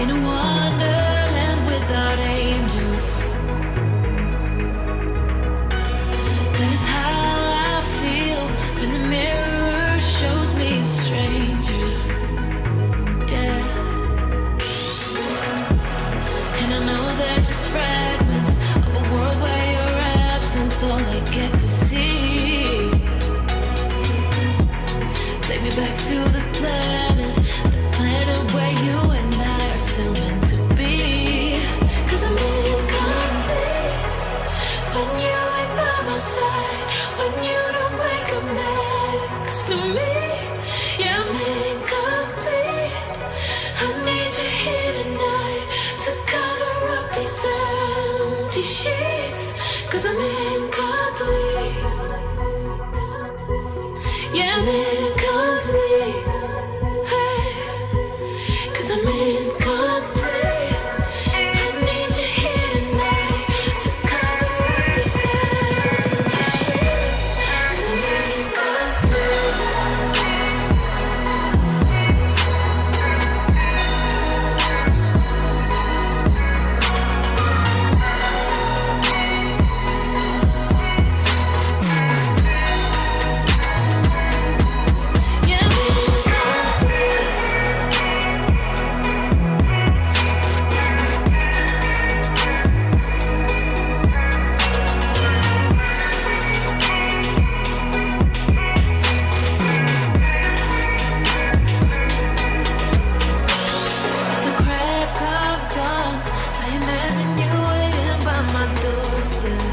in a wonderland without angels. That is how I feel when the mirror shows me a stranger. Yeah. And I know they're just fragments of a world where your absence all I get to see. Take me back to the planet where you and I are still meant to be. 'Cause I'm incomplete when you ain't by my side, when you don't wake up next to me. Yeah, I'm incomplete. I need you here tonight to cover up these empty sheets. 'Cause I'm incomplete. Yeah, I'm incomplete. Hey, 'cause I'm incomplete. I need you here tonight to cover up these empty sheets. 'Cause I'm incomplete. The crack of dawn, I imagine you waiting by my doorstep.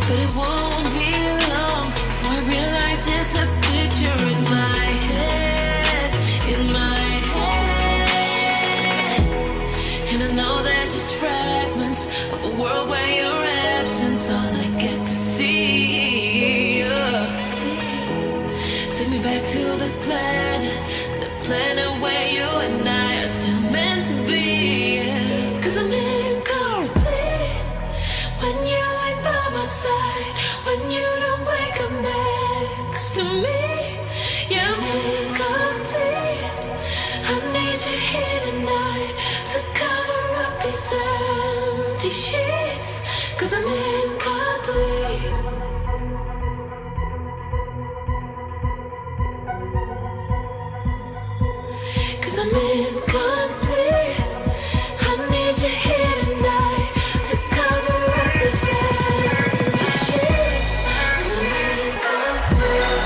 But it won't be long before I realize it's a picture in my head, in my head. And I know they're just fragments of a world where your absence all I get to see. Take me back to the planet where you and I are still meant to be. 'Cause I'm incomplete when you ain't by my side, when you don't wake up next to me. Yeah, I'm incomplete. I need you here tonight to cover up these empty sheets. 'Cause I'm incomplete. I'm incomplete. I need you here tonight to cover up this empty sheets. 'Cause I'm incomplete.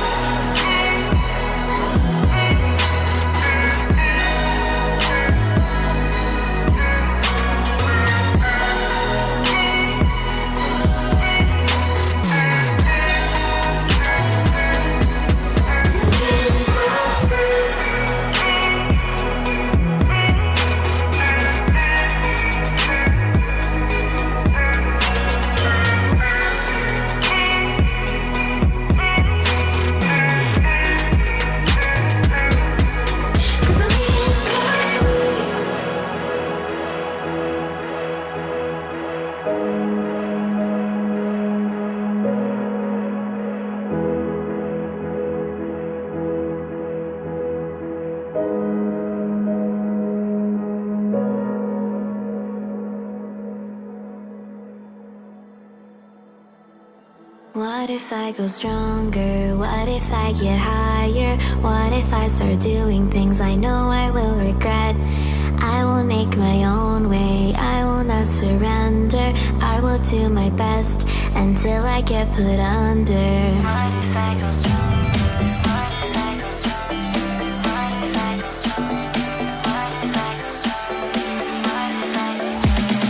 What if I go stronger? What if I get higher? What if I start doing things I know I will regret? I will make my own way, I will not surrender. I will do my best until I get put under. What if I go stronger? What if I go stronger? What if I go stronger? What if I go stronger? What if I go stronger?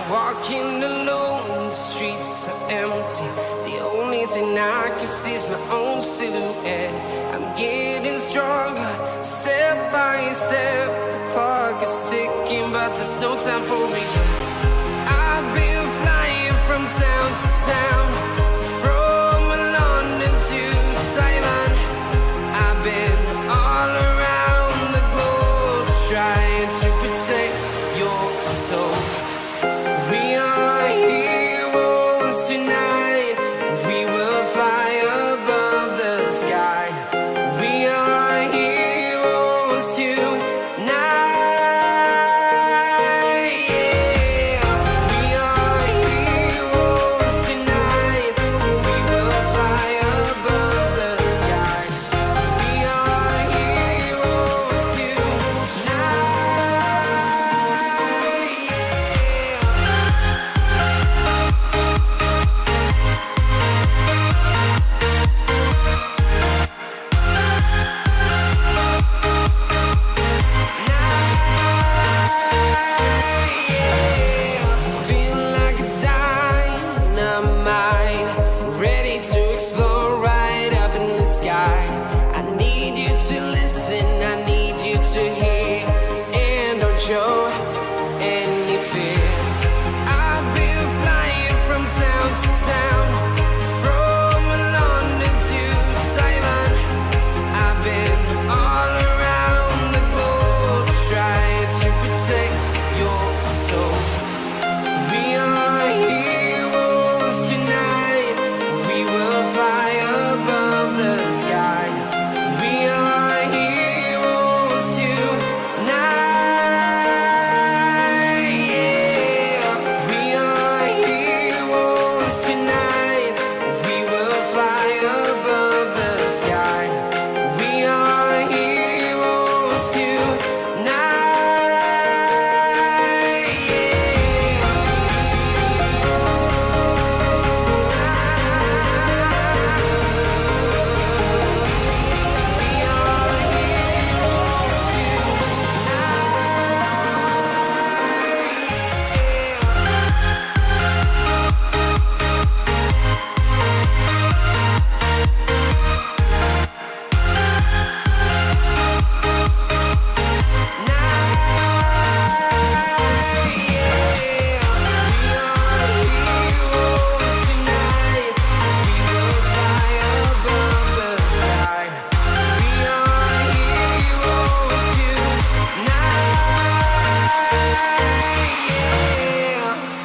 Walking alone, the streets are empty. The only thing I can see is my own silhouette. I'm getting stronger, step by step. The clock is ticking, but there's no time for regrets. I've been flying from town to town, from London to Taiwan. I've been all around the globe, trying to protect your soul. We are heroes tonight. We will fly above the sky. We are heroes tonight. Yeah. We are show any fear. I've been flying from town to town, from London to Taiwan. I've been all around the globe trying to protect your soul. We are heroes tonight. We will fly above the sky. We are heroes tonight. Yeah. We are heroes tonight. We will fly above the sky. We are heroes tonight.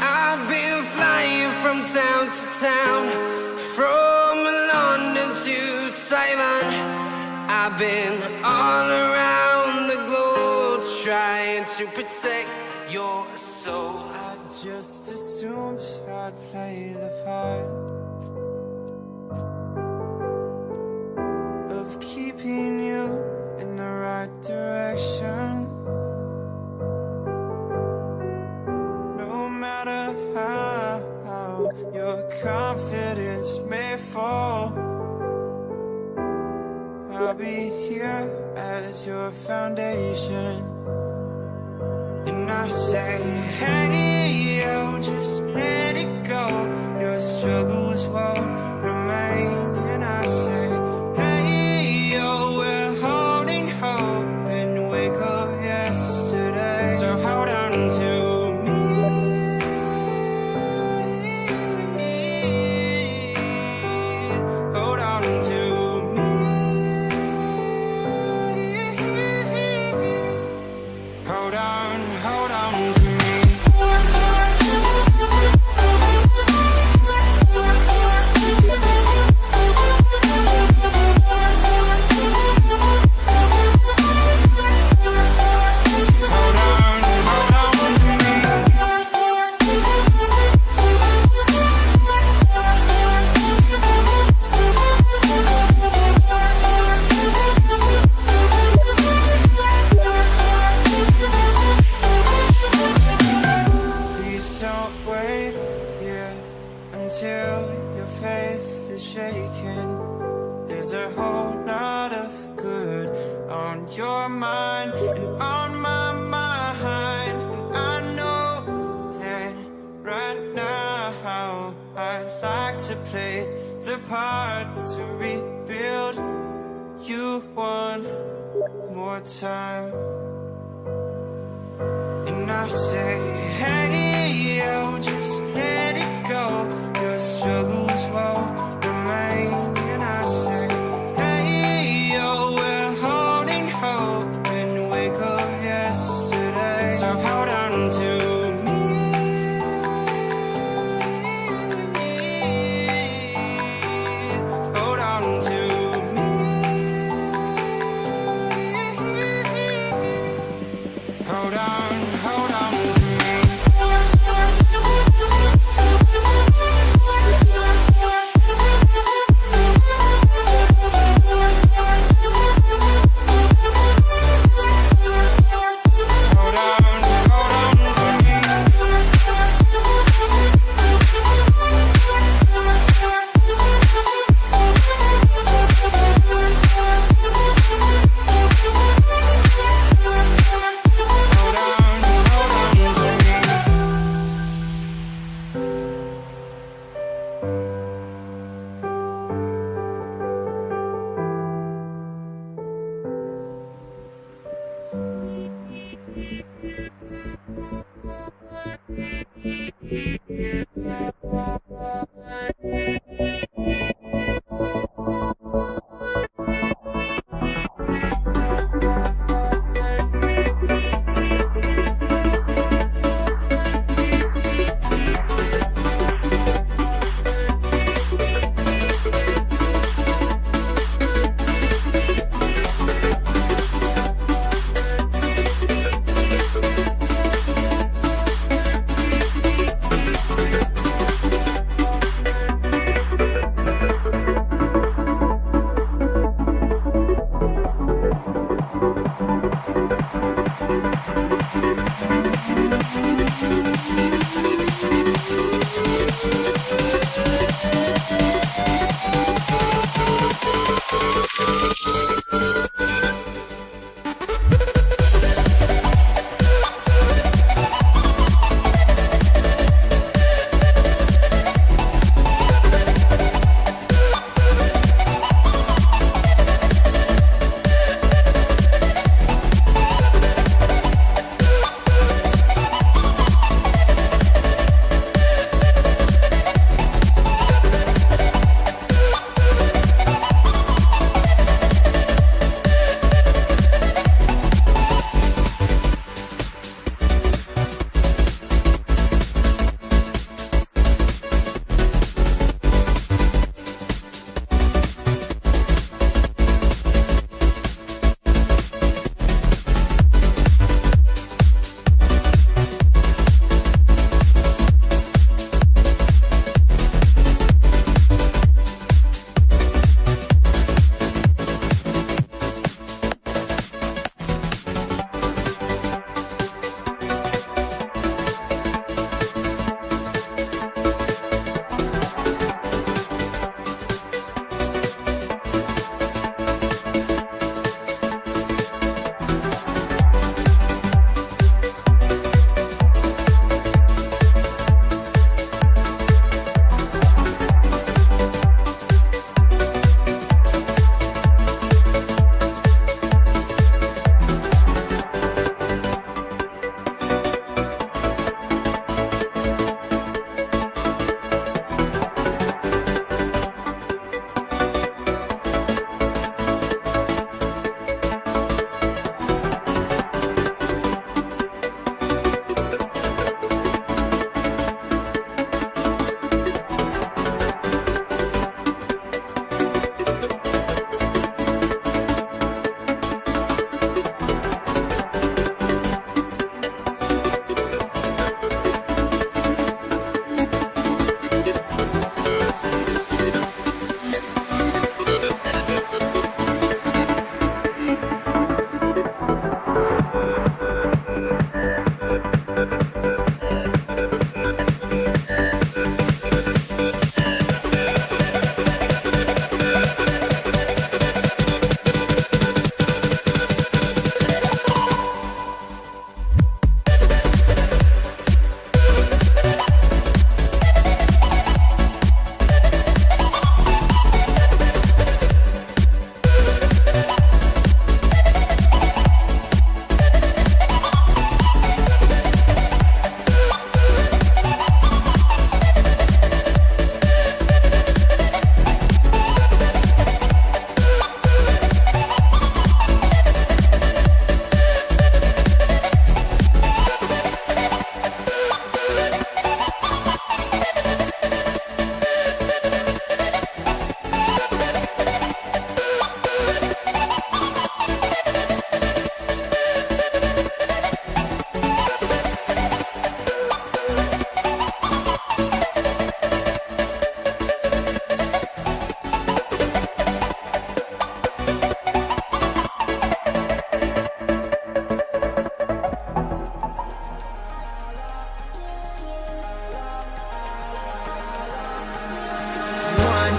I've been flying from town to town, from London to Taiwan. I've been all around the globe trying to protect your soul. I just assumed I'd play the part of keeping you in the right direction. No matter how your confidence may fall, I'll be here as your foundation. And I say, hey, yo, just let it go. Your struggles won't remain. And I say, hey, yo, we're holding hope and wake up yesterday. So hold on to me. Hold on to me. Hold on to me. Please don't wait here until your faith is shaken. There's a whole lot of good on your mind and on my mind. And I know that right now I'd like to play the part to rebuild you one more time. And I say, hey, yo, just let it go. Your struggles won't remain. And I say, hey, yo, we're holding hope and wake up yesterday. So hold on to me. Hold on to me. Hold on to me.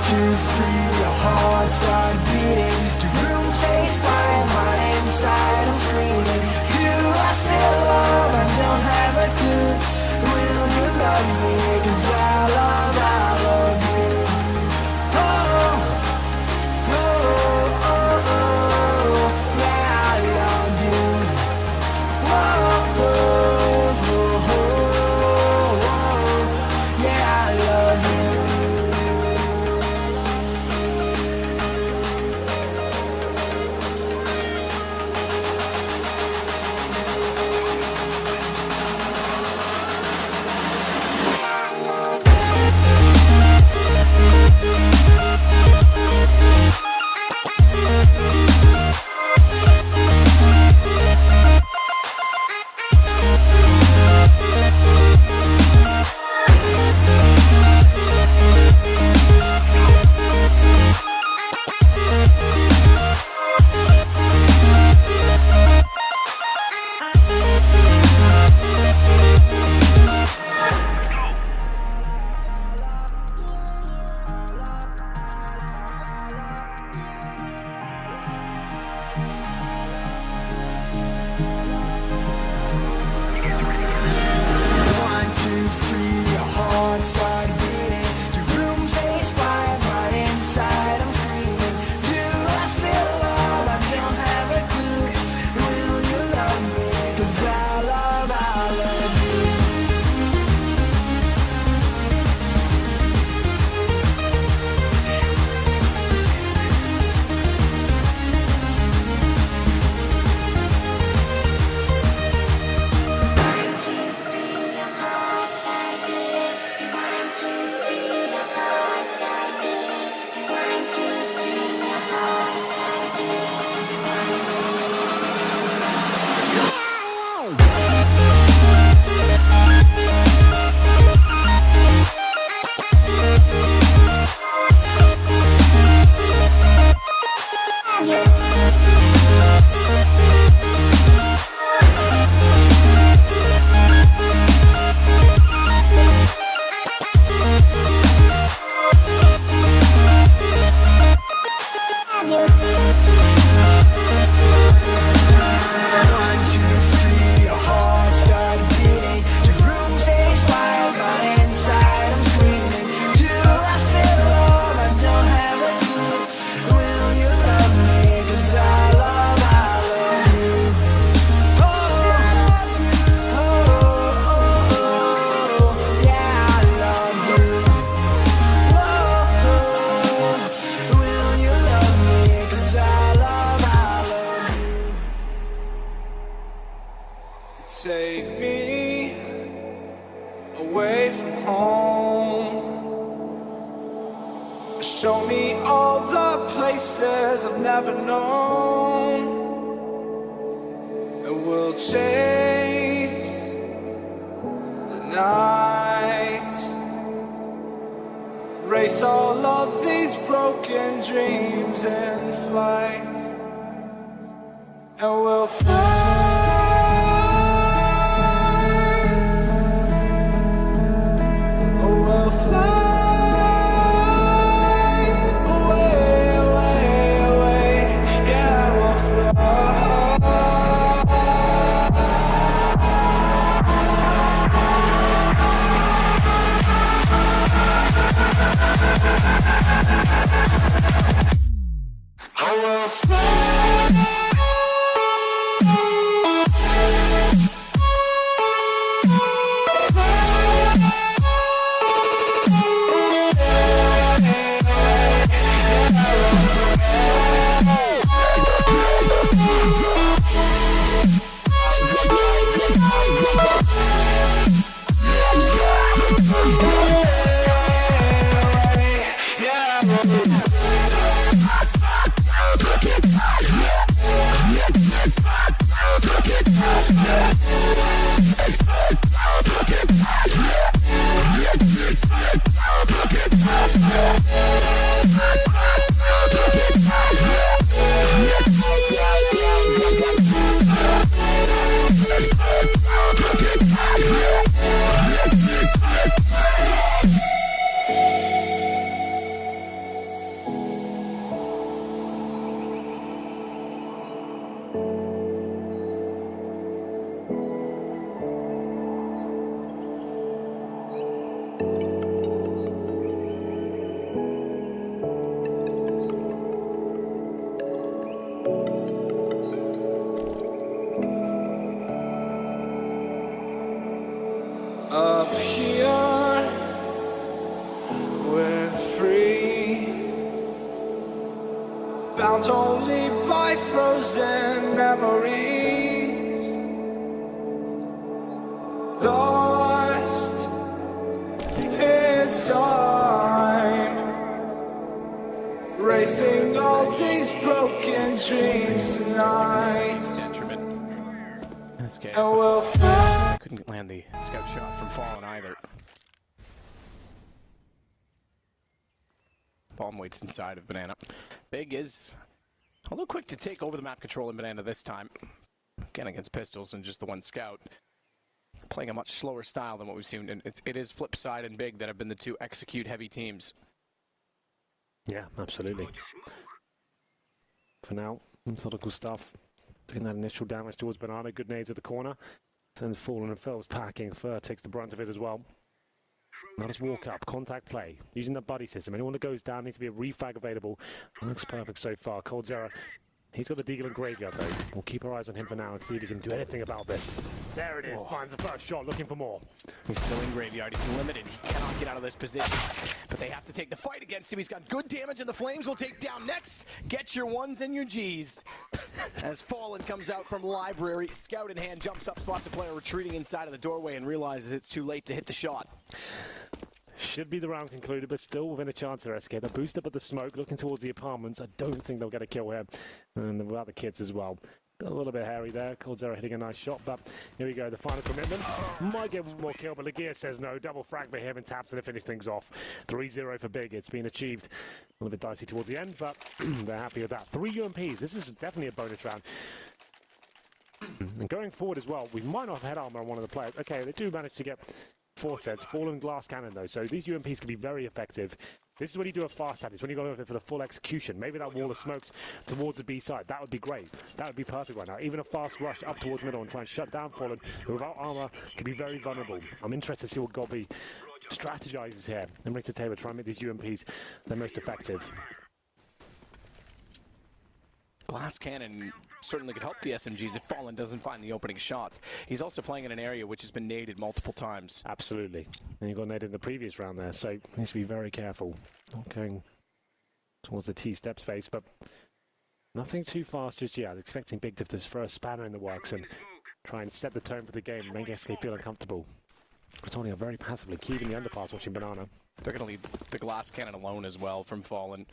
two, three, your heart start beating. The room stays quiet, but inside I'm screaming. Do I feel love? I don't have a clue. Will you love me? 'Cause I love you. Oh, oh, oh, oh, yeah, I love you. Oh, oh, oh, oh, oh, yeah, I love you. One, two, three, your heart start beating. The room stays quiet, but inside I'm screaming. Do I feel love? I don't have a clue. Will you love me? 'Cause I love you. One, two, three, your heart start beating. The room stays quiet, but inside I'm screaming. Do I feel love? I don't have a clue. Will you love me? 'Cause I love you. Oh, oh, oh, oh, yeah, I love you. Oh, oh, will you love me? 'Cause I love you. Take me away from home. Show me all the places I've never known. And we'll chase the night. Race all of these broken dreams in flight. And we'll fly. We'll fly away, away, away. Yeah, we'll fly. I will fly. Up here, we're free, bound only by frozen memories, lost in time, racing all these broken dreams tonight. Okay. And we'll Couldn't land the scout shot from Fallen either. Bomb waits inside of Banana. Big is a little quick to take over the map control in Banana this time. Again, against pistols and just the one scout. Playing a much slower style than what we've seen. And it is Flipside and Big that have been the two execute heavy teams. Yeah, absolutely. For now, methodical stuff. Doing that initial damage towards Banana. Good nades at the corner. Sends Fallen and Phelps packing. Fur takes the brunt of it as well. Now just walk up, contact play. Using the buddy system. Anyone that goes down needs to be a refag available. Looks perfect so far. Cold Zera. He's got the Deagle and Graveyard though. We'll keep our eyes on him for now and see if he can do anything about this. There it is. Finds the first shot, looking for more. He's still in Graveyard. He's limited. He cannot get out of this position. But they have to take the fight against him. He's got good damage, and the Flames will take down next. Get your ones and your Gs. As Fallen comes out from Library, scout in hand, jumps up, spots a player retreating inside of the doorway, and realizes it's too late to hit the shot. Should be the round concluded, but still within a chance there, SK. They're boosted up at the smoke, looking towards the apartments. I don't think they'll get a kill here. And without the kids as well. A little bit hairy there. Cold Zero hitting a nice shot, but here we go. The final commitment. Might get one more kill, but Legia says no. Double frag for him and taps to finish things off. 3-0 for Big. It's been achieved. A little bit dicey towards the end, but they're happy with that. 3 UMPs. This is definitely a bonus round. And going forward as well, we might not have had armor on one of the players. Okay, they do manage to get 4 sets. Fallen glass cannon though, so these UMPs can be very effective. This is when you do a fast tap. It's when you go over for the full execution. Maybe that wall of smokes towards the B side. That would be great. That would be perfect right now. Even a fast rush up towards middle and try and shut down Fallen, who without armor can be very vulnerable. I'm interested to see what Gobby strategizes here and brings to the table, try and make these UMPs their most effective. Glass cannon certainly could help the SMGs if Fallen doesn't find the opening shots. He's also playing in an area which has been naded multiple times. Absolutely. And you got naded in the previous round there, so needs to be very careful. Not going towards the T-steps face, but nothing too fast just yet. I was expecting Big to just throw a spanner in the works and try and set the tone for the game and make SK feel uncomfortable. Antonio very passively keeping the underpass, watching Banana. They're going to leave the glass cannon alone as well from Fallen.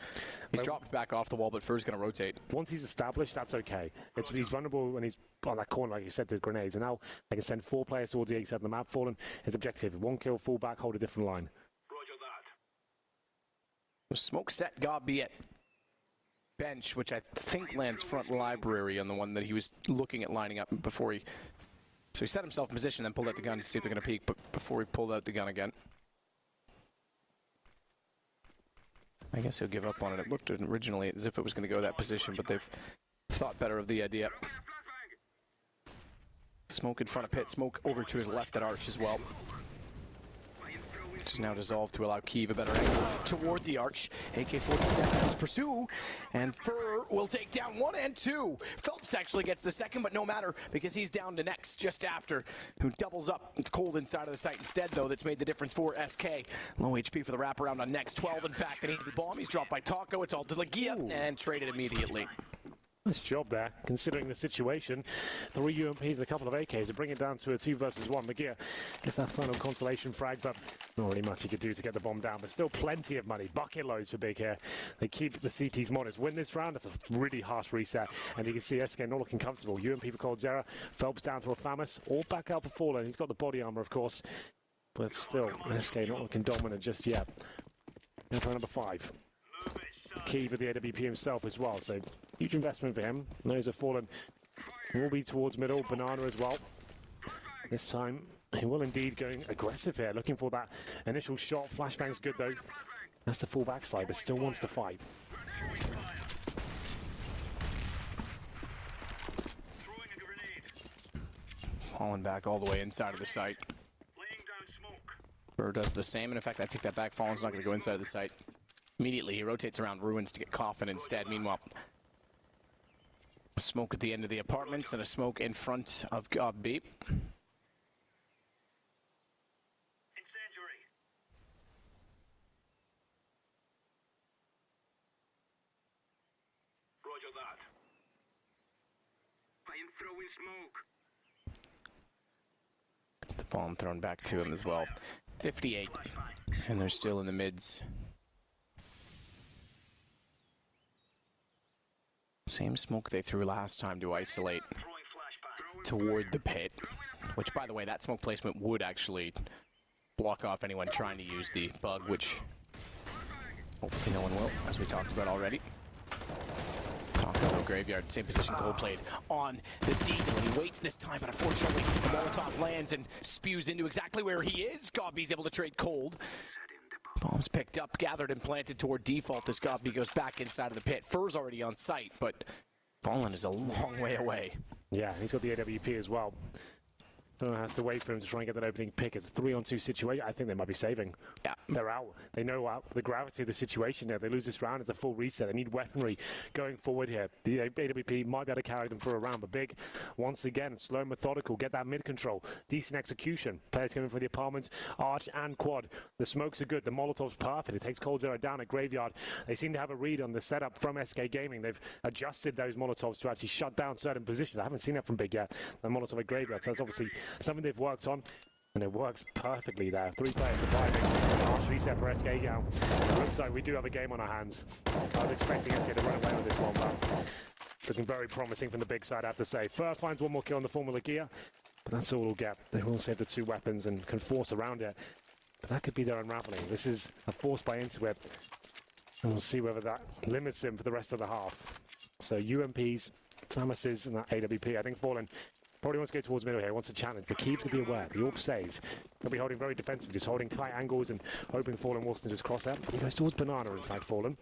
He's dropped back off the wall, but Fur's going to rotate. Once he's established, that's okay. He's vulnerable when he's on that corner, like you said, to grenades. And now they can send 4 players towards the A side of the map. Fallen, his objective, 1 kill, fall back, hold a different line. Roger that. Smoke set, God be it. Bench, which I think lands front library on the one that he was looking at lining up before he... So he set himself in position, then pulled out the gun to see if they're going to peek, but before he pulled out the gun again. I guess he'll give up on it. It looked originally as if it was going to go that position, but they've thought better of the idea. Smoke in front of pit, smoke over to his left at arch as well. Which is now dissolved to allow Kiev a better angle toward the arch. AK-47 to pursue, and Fur will take down 1 and 2. Phelps actually gets the second, but no matter, because he's down to next just after, who doubles up. It's cold inside of the site instead, though. That's made the difference for SK. Low HP for the wraparound on next. 12, in fact, and he's the bomb. He's dropped by Taco. It's all to Legia, and traded immediately. Nice job there, considering the situation. 3 UMPs and a couple of AKs to bring it down to a 2 versus 1. Legia gets that final consolation frag, but not really much he could do to get the bomb down, but still plenty of money. Bucket loads for Big here. They keep the CTs modest. Win this round, it's a really harsh reset, and you can see SK not looking comfortable. UMP for Cold Zera, Phelps down to a Famus, all back out for Fallen. He's got the body armor, of course, but still, SK not looking dominant just yet. Now for number 5. Key for the AWP himself as well, so huge investment for him. Those have Fallen. Will be towards middle, Banana as well. This time, he will indeed going aggressive here, looking for that initial shot. Flashbang's good though. That's the full backslide, but still wants to fight. Falling back all the way inside of the site. Burr does the same, and in fact, I take that back. Fallen's not going to go inside of the site. Immediately, he rotates around Ruins to get Coffin instead. Meanwhile, a smoke at the end of the apartments and a smoke in front of B. It's the bomb thrown back to him as well. 58, and they're still in the mids. Same smoke they threw last time to isolate toward the pit, which, by the way, that smoke placement would actually block off anyone trying to use the bug, which hopefully no one will, as we talked about already. Taco graveyard, same position Cold played on the Deagle. He waits this time, but unfortunately the Molotov lands and spews into exactly where he is. Gobby's able to trade Cold. Bombs picked up, gathered and planted toward default as Gobby goes back inside of the pit. Fur's already on site, but Fallen is a long way away. Yeah, he's got the AWP as well. Has to wait for him to try and get that opening pick. It's a 3-on-2 situation. I think they might be saving. Yeah. They're out. They know the gravity of the situation there. If they lose this round, it's a full reset. They need weaponry going forward here. The AWP might be able to carry them for a round, but Big, once again, slow and methodical. Get that mid control. Decent execution. Players coming for the apartments, Arch and Quad. The smokes are good. The Molotov's perfect. It takes Cold Zero down at Graveyard. They seem to have a read on the setup from SK Gaming. They've adjusted those Molotovs to actually shut down certain positions. I haven't seen that from Big yet. The Molotov at Graveyard. So that's obviously something they've worked on, and it works perfectly there. 3 players surviving. Harsh reset for SK now. Looks like we do have a game on our hands. I was expecting SK to run away with this one, but it's looking very promising from the Big side, I have to say. First finds one more kill on the Formula Gear, but that's all we'll get. They will save the 2 weapons and can force around it, but that could be their unraveling. This is a force by Intuit, and we'll see whether that limits him for the rest of the half. So UMPs, Flamuses, and that AWP. I think Fallen probably wants to go towards middle here, wants to challenge, but Keeves to be aware. The AWP saved. He'll be holding very defensive, just holding tight angles and hoping Fallen wants to just cross out. He goes towards Banana, in fact, Fallen.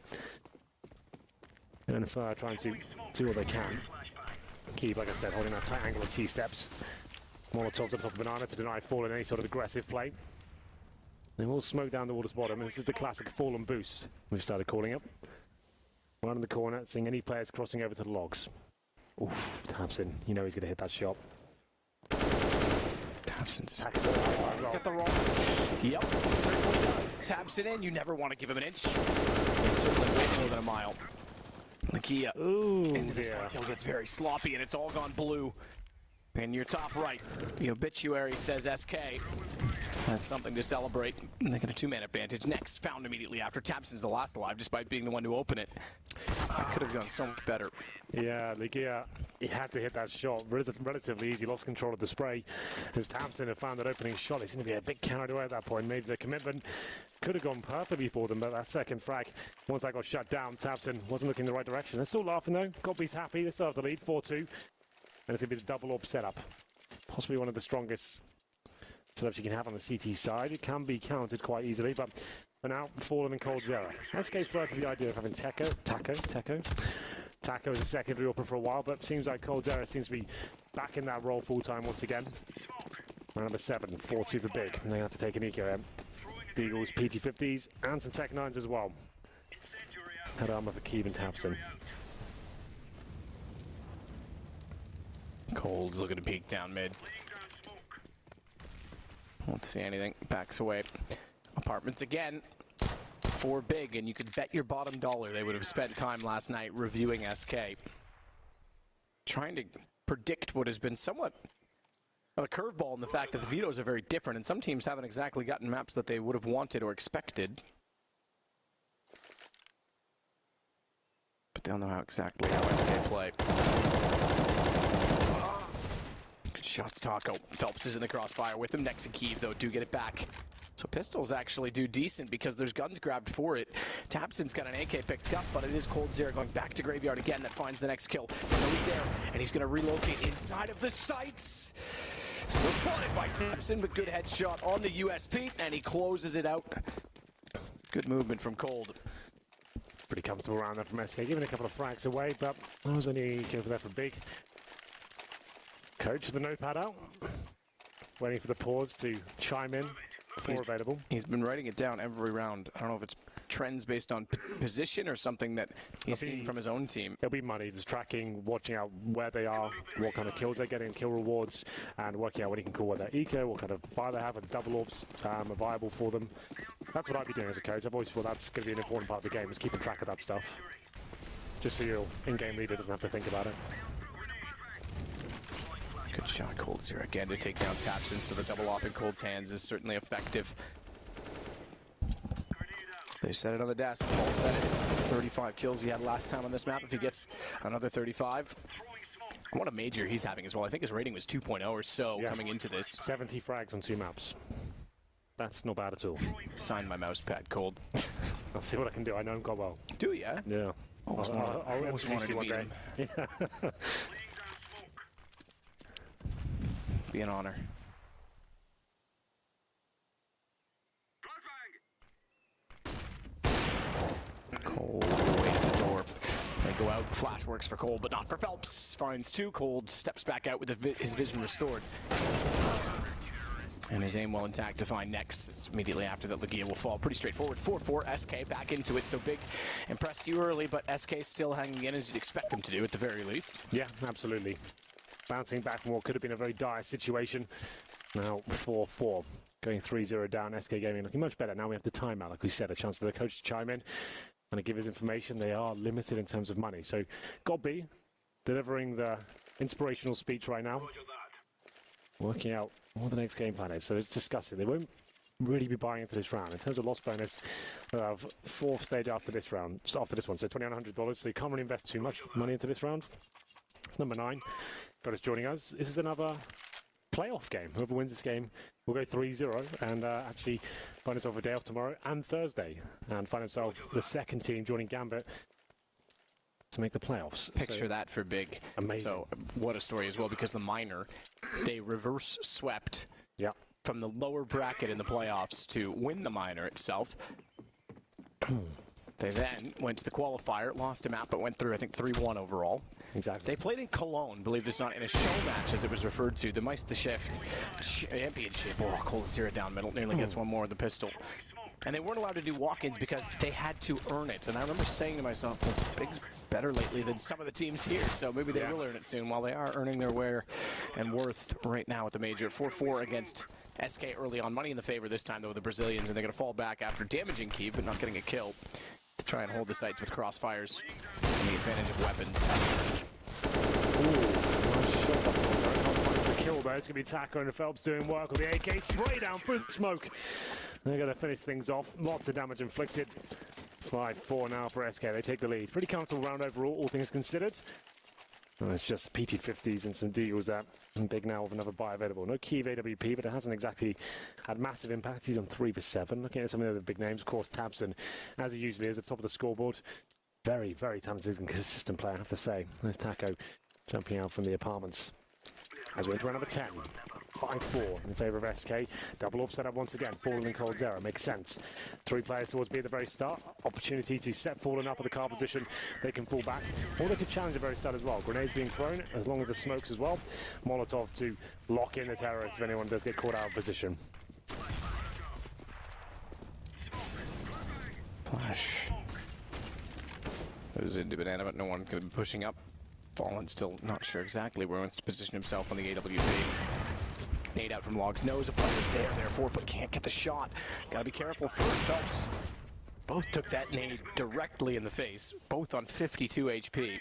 And Fur trying to do what they can. Keeve, like I said, holding that tight angle and T-steps. Molotovs on top of Banana to deny Fallen any sort of aggressive play. They will smoke down towards the bottom, and this is the classic Fallen boost we've started calling it. Right in the corner, seeing any players crossing over to the logs. Oof, Tabson, you know he's going to hit that shot. Tabson's he's got the roll. Yep, he certainly does. Tabson in, you never want to give him an inch. He's certainly way more than a mile. Lakia into the cycle gets very sloppy, and it's all gone blue. In your top right, the obituary says SK has something to celebrate. They get a 2-man advantage. Next, found immediately after. Tabson's the last alive, despite being the one to open it. That could have gone so much better. Yeah, Lakia, he had to hit that shot. Relatively easy, lost control of the spray. As Tabson had found that opening shot, they seemed to be a bit carried away at that point. Made the commitment. Could have gone perfectly for them, but that second frag, once that got shut down, Tabson wasn't looking in the right direction. They're still laughing though. Gobby's happy. They still have the lead, 4-2. And it's going to be the double AWP setup. Possibly one of the strongest setups you can have on the CT side. It can be countered quite easily, but for now, Fallen and Cold Zero. SK flirted the idea of having Taco as a secondary AWP for a while, but seems like Cold Zero seems to be back in that role full-time once again. Round number 7, 4-2 for Big. And they have to take an eco here. Deagles, PT-50s, and some Tech 9s as well. Head armor for Keeve and Tabson. Cold's looking to peek down mid. Won't see anything. Backs away. Apartments again for Big, and you could bet your bottom dollar they would have spent time last night reviewing SK. Trying to predict what has been somewhat of a curveball in the fact that the vetoes are very different, and some teams haven't exactly gotten maps that they would have wanted or expected. But they'll know exactly how SK play. Good shots, Taco. Phelps is in the crossfire with him. Next to Keeve, though, do get it back. So pistols actually do decent because there's guns grabbed for it. Tabson's got an AK picked up, but it is Cold Zero going back to Graveyard again that finds the next kill. So he's there, and he's going to relocate inside of the sights. Still spotted by Tabson, but good headshot on the USP, and he closes it out. Good movement from Cold. Pretty comfortable around there from SK, giving a couple of frags away, but that was only going for that for Big. Coach, the notepad out. Waiting for the pause to chime in. 4 available. He's been writing it down every round. I don't know if it's trends based on position or something that he's seen from his own team. It'll be money, just tracking, watching out where they are, what kind of kills they're getting, kill rewards, and working out when he can call their eco, what kind of fire they have, and double orbs are viable for them. That's what I'd be doing as a coach. I've always thought that's going to be an important part of the game, is keeping track of that stuff. just so your in-game leader doesn't have to think about it. Good shot, Cold's here again to take down Tapson, so the double off in Cold's hands is certainly effective. They set it on the desk. Paul said it. 35 kills he had last time on this map. If he gets another 35, what a major he's having as well. I think his rating was 2.0 or so coming into this. 70 frags on 2 maps. That's not bad at all. Sign my mouse pad, Cold. I'll see what I can do. I know him quite well. Do ya? Yeah. I'll introduce you one day. Yeah. Be an honor. Cole way at the door. They go out. Flash works for Cole, but not for Phelps. Finds 2. Cold steps back out with his vision restored. And his aim well intact to find next. It's immediately after that, LEIA will fall. Pretty straightforward. 4-4. SK back into it. So Big impressed you early, but SK still hanging in as you'd expect him to do at the very least. Yeah, absolutely. Bouncing back from what could have been a very dire situation. Now 4-4. Going 3-0 down. SK Gaming looking much better. Now we have the timeout, like we said. A chance for the coach to chime in and to give his information. They are limited in terms of money. So Godby delivering the inspirational speech right now. Working out what the next game plan is. So it's discussing. They won't really be buying into this round. In terms of loss bonus, we'll have 4th stage after this round. So after this one, so $2,100. So you can't really invest too much money into this round. It's number 9. Got us joining us. This is another playoff game. Whoever wins this game will go 3-0 and actually find himself a day off tomorrow and Thursday and find himself the 2nd team joining Gambit to make the playoffs. Picture that for Big. Amazing. So what a story as well, because the minor, they reverse swept from the lower bracket in the playoffs to win the minor itself. They then went to the qualifier, lost a map, but went through, I think, 3-1 overall. Exactly. They played in Cologne, believe this or not, in a show match, as it was referred to, the Meisterschaft Championship. Oh, Cold Zero down middle, nearly gets one more with the pistol. And they weren't allowed to do walk-ins because they had to earn it. And I remember saying to myself, well, Big's better lately than some of the teams here, so maybe they will earn it soon, while they are earning their wear and worth right now at the major. 4-4 against SK early on. Money in the favor this time, though, with the Brazilians, and they're going to fall back after damaging Kiev, but not getting a kill, to try and hold the sights with crossfires and the advantage of weapons. Kill there. It's going to be Taco and Phelps doing work with the AK. Spray down through the smoke. They're going to finish things off. Lots of damage inflicted. 5-4 now for SK. They take the lead. Pretty comfortable round overall, all things considered. And it's just PT50s and some deals that Big now with another buy available. No Kiev AWP, but it hasn't exactly had massive impact. He's on 3 for 7. Looking at some of the other big names, of course, Tabson, as he usually is, at the top of the scoreboard. Very, very talented and consistent player, I have to say. There's Taco jumping out from the apartments. As we enter round number 10. 5-4 in favour of SK. Double up set up once again. Fallen and Cold Zero. Makes sense. 3 players towards B at the very start. Opportunity to set Fallen up at the car position. They can fall back. Or they could challenge at the very start as well. Grenades being thrown, as long as the smokes as well. Molotov to lock in the terrorists if anyone does get caught out of position. Flash. Goes into banana, but no one could be pushing up. Fallen still not sure exactly where he wants to position himself on the AWP. Nade out from Logs, knows a player's there, therefore, but can't get the shot. Gotta be careful for Phelps. Both took that nade directly in the face, both on 52 HP.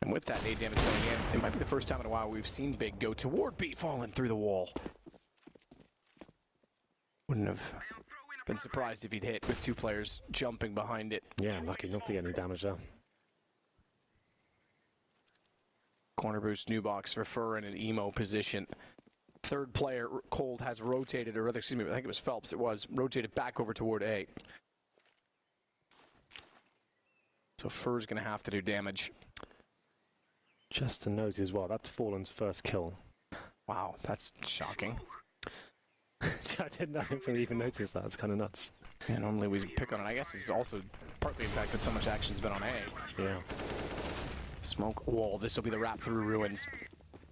And with that nade damage going in, it might be the first time in a while we've seen Big go toward B, falling through the wall. Wouldn't have been surprised if he'd hit with 2 players jumping behind it. Yeah, lucky not to get any damage there. Corner boost, new box for Fur in an emo position. 3rd player, Cold, has rotated, or rather, excuse me, I think it was Phelps, it was, rotated back over toward A. So Fur's going to have to do damage. Just to note as well, that's Fallen's first kill. Wow, that's shocking. I didn't even notice that. It's kind of nuts. Yeah, normally we pick on it. I guess it's also partly the fact that so much action's been on A. Yeah. Smoke wall. This will be the wrap through ruins.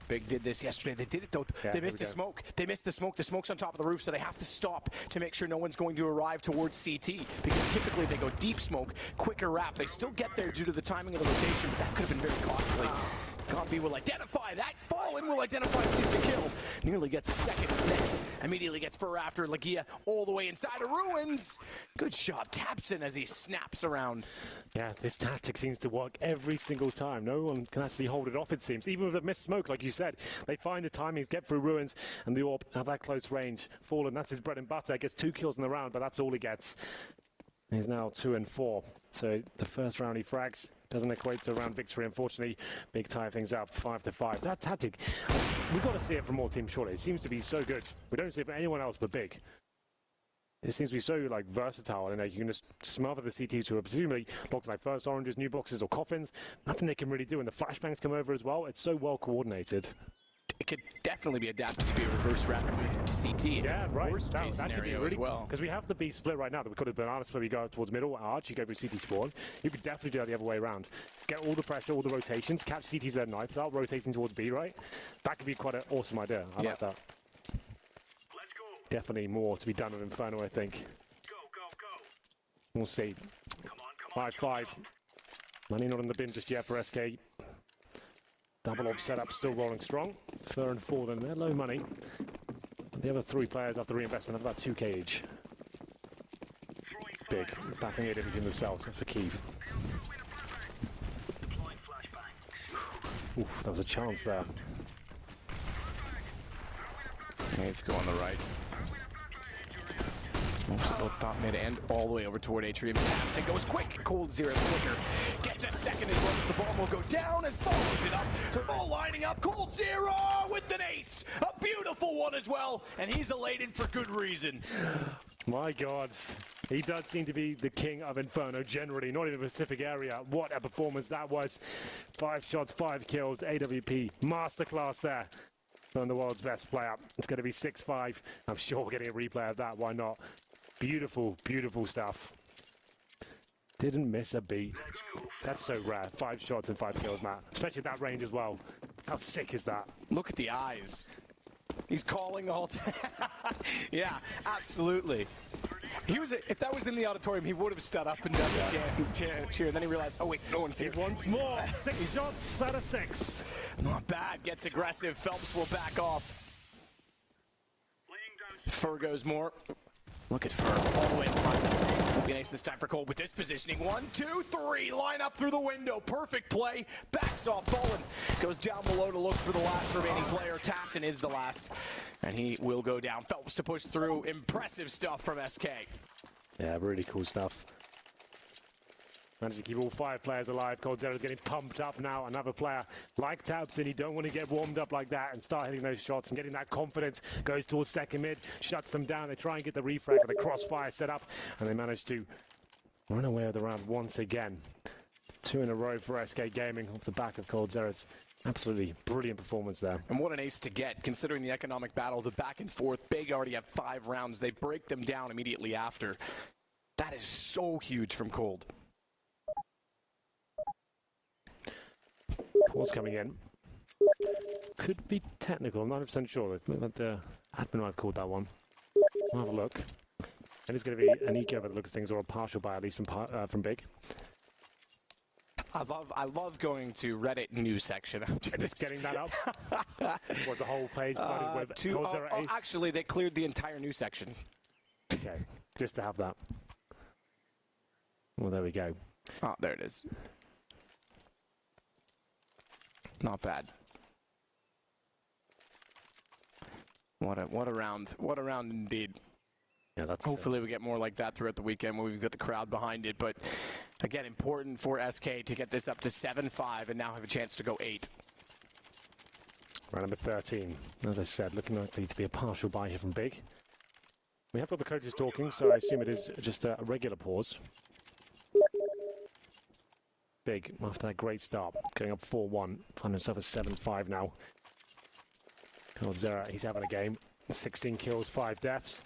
Big did this yesterday. They did it though. Yeah, they missed the smoke. They missed the smoke. The smoke's on top of the roof, so they have to stop to make sure no one's going to arrive towards CT. Because typically they go deep smoke, quicker wrap. They still get there due to the timing of the rotation, but that could have been very costly. Godby will identify that. Fallen Fallen will identify a piece to kill. Nearly gets a second. Next, immediately gets Fur after LEIA all the way inside of Ruins. Good shot, Tabson as he snaps around. Yeah, this tactic seems to work every single time. No one can actually hold it off, it seems. Even with a missed smoke, like you said, they find the timings, get through Ruins, and the AWP have that close range. Fallen, that's his bread and butter. Gets 2 kills in the round, but that's all he gets. He's now 2 and 4. So the first round he frags doesn't equate to a round victory, unfortunately. Big tie things up, 5-5. That tactic, we've got to see it from more teams, surely. It seems to be so good. We don't see it from anyone else but Big. It seems to be so like versatile, and you can just smother the CT to presumably blocks like First Oranges, new boxes, or coffins. Nothing they can really do, and the flashbangs come over as well. It's so well coordinated. It could definitely be adapted to be a reverse rapid to CT. Yeah, right. Worst case scenario really, as well. Because we have the B split right now. That we could have banana split. We go towards middle. Arch, you go through CT spawn. You could definitely do that the other way around. Get all the pressure, all the rotations. Catch CT's red knife. Start rotating towards B. Right. That could be quite an awesome idea. I like that. Let's go. Definitely more to be done with Inferno, I think. Go. We'll see. Come on. 5-5. Money not in the bin just yet for SK. Double op setup still rolling strong. Fur and Fallen, they're low money. The other 3 players after reinvestment have about 2k each. Big, backing it everything themselves. That's for Keith. Oof, that was a chance there. It's going the right. Smokes it both top mid and all the way over toward Atrium. Taps and goes quick. Cold Zero's quicker. Gets a second as well as the bomb will go down and follows it up. They're all lining up. Cold Zero with an ace. A beautiful one as well. And he's elated for good reason. My God, he does seem to be the king of Inferno generally, not in the Pacific area. What a performance that was. 5 shots, 5 kills, AWP, masterclass there from the world's best player. It's going to be 6-5. I'm sure we're getting a replay of that, why not? Beautiful, beautiful stuff. Didn't miss a beat. That's so rare. 5 shots and 5 kills, Matt. Especially at that range as well. How sick is that? Look at the eyes. He's calling all time. Yeah, absolutely. He was, if that was in the auditorium, he would have stood up and done the cheer. Then he realized, oh wait, no one's here. Once more, 6 shots out of 6. Not bad, gets aggressive. Phelps will back off. Fur goes more. Look at Fur, all the way in front. Will be an ace this time for Cole with this positioning. 1, 2, 3, line up through the window. Perfect play, backs off Fallen. Goes down below to look for the last remaining player. Tapson is the last, and he will go down. Phelps to push through. Impressive stuff from SK. Yeah, really cool stuff. Managed to keep all 5 players alive. Cold Zero's getting pumped up now. Another player like Tabson, you don't want to get warmed up like that and start hitting those shots and getting that confidence. Goes towards second mid, shuts them down. They try and get the refrag with the crossfire set up, and they manage to run away with the round once again. 2 in a row for SK Gaming off the back of Cold Zero's. Absolutely brilliant performance there. And what an ace to get, considering the economic battle, the back and forth. Big already have 5 rounds. They break them down immediately after. That is so huge from Cold. Pause coming in. Could be technical, I'm not 100% sure. The admin might have called that one. I'll have a look. And it's going to be an eco by the looks of things, or a partial buy at least from Big. I love going to Reddit news section. Just getting that up. What, the whole page flooded with Cold Zero ace? Actually, they cleared the entire news section. Okay, just to have that. Well, there we go. Oh, there it is. Not bad. What a round. What a round indeed. Yeah, that's hopefully we get more like that throughout the weekend when we've got the crowd behind it. But again, important for SK to get this up to 7-5 and now have a chance to go 8. Round number 13. As I said, looking likely to be a partial buy here from Big. We have got the coaches talking, so I assume it is just a regular pause. Big, after that great start, going up 4-1, find himself at 7-5 now. Cold Zero, he's having a game. 16 kills, 5 deaths.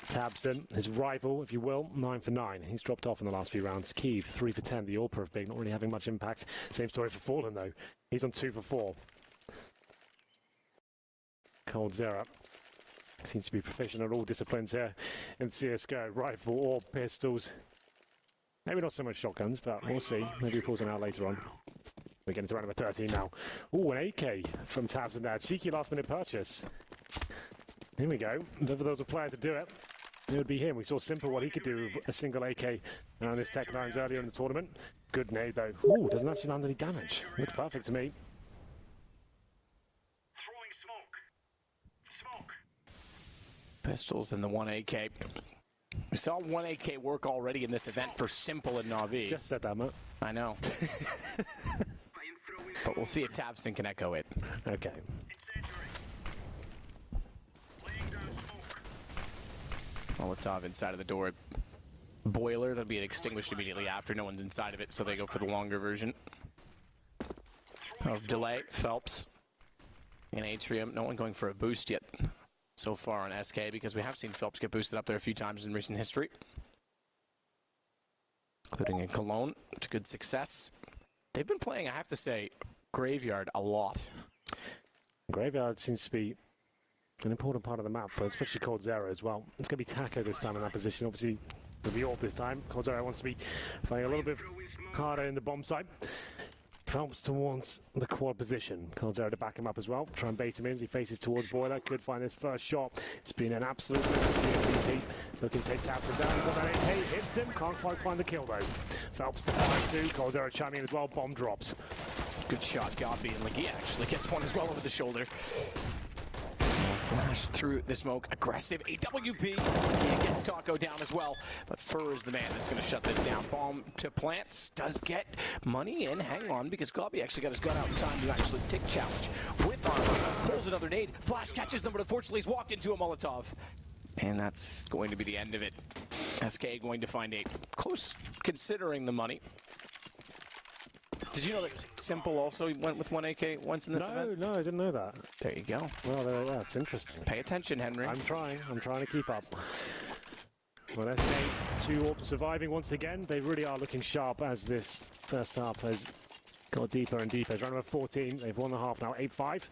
Tabson, his rival, if you will, 9 for 9. He's dropped off in the last few rounds. Keeve, 3 for 10. The AWP of Big, not really having much impact. Same story for Fallen, though. He's on 2 for 4. Cold Zero seems to be proficient at all disciplines here in CSGO. Rifle or pistols. Maybe not so much shotguns, but we'll see. Maybe he pulls them out later on. We're getting to round number 13 now. Ooh, an AK from Tabs and there. Cheeky last-minute purchase. Here we go. If there was a player to do it, it would be him. We saw Simple what he could do with a single AK on his Tech 9s earlier in the tournament. Good nade, though. Ooh, doesn't actually land any damage. Looks perfect to me. Throwing smoke. Smoke. Pistols and the 1 AK. We saw 1 AK work already in this event for Simple and Na'Vi. Just said that, Matt. I know. But we'll see if Tabston can echo it. Okay. Incendiary. Laying down smoke. Molotov inside of the door. Boiler, that'll be extinguished immediately after. No one's inside of it, so they go for the longer version of delay. Phelps and Atrium. No one going for a boost yet so far on SK, because we have seen Phelps get boosted up there a few times in recent history, including in Cologne, to good success. They've been playing, I have to say, Graveyard a lot. Graveyard seems to be an important part of the map, but especially Cold Zero as well. It's going to be Taco this time in that position, obviously with the AWP this time. Cold Zero wants to be playing a little bit harder in the bomb site. Phelps towards the quad position. Cold Zero to back him up as well. Try and bait him in as he faces towards Boiler. Could find his first shot. It's been an absolute MVP. Looking to take Tabs down. But that AK hits him. Can't quite find the kill though. Phelps to 5-2. Cold Zero chiming in as well. Bomb drops. Good shot, Godby, and Legia actually gets one as well over the shoulder. Flash through the smoke, aggressive AWP. He gets Taco down as well, but Fur is the man that's going to shut this down. Bomb to plants, does get money in. Hang on, because Godby actually got his gun out in time to actually take challenge with armor. Pulls another nade, Flash catches them, but unfortunately he's walked into a Molotov. And that's going to be the end of it. SK going to find a close, considering the money. Did you know that Simple also went with 1 AK once in this event? No, I didn't know that. There you go. Well, that's interesting. Pay attention, Henry. I'm trying to keep up. Well, SK 2 AWP surviving once again. They really are looking sharp as this first half has got deeper and deeper. It's round number 14. They've won the half now, 8-5.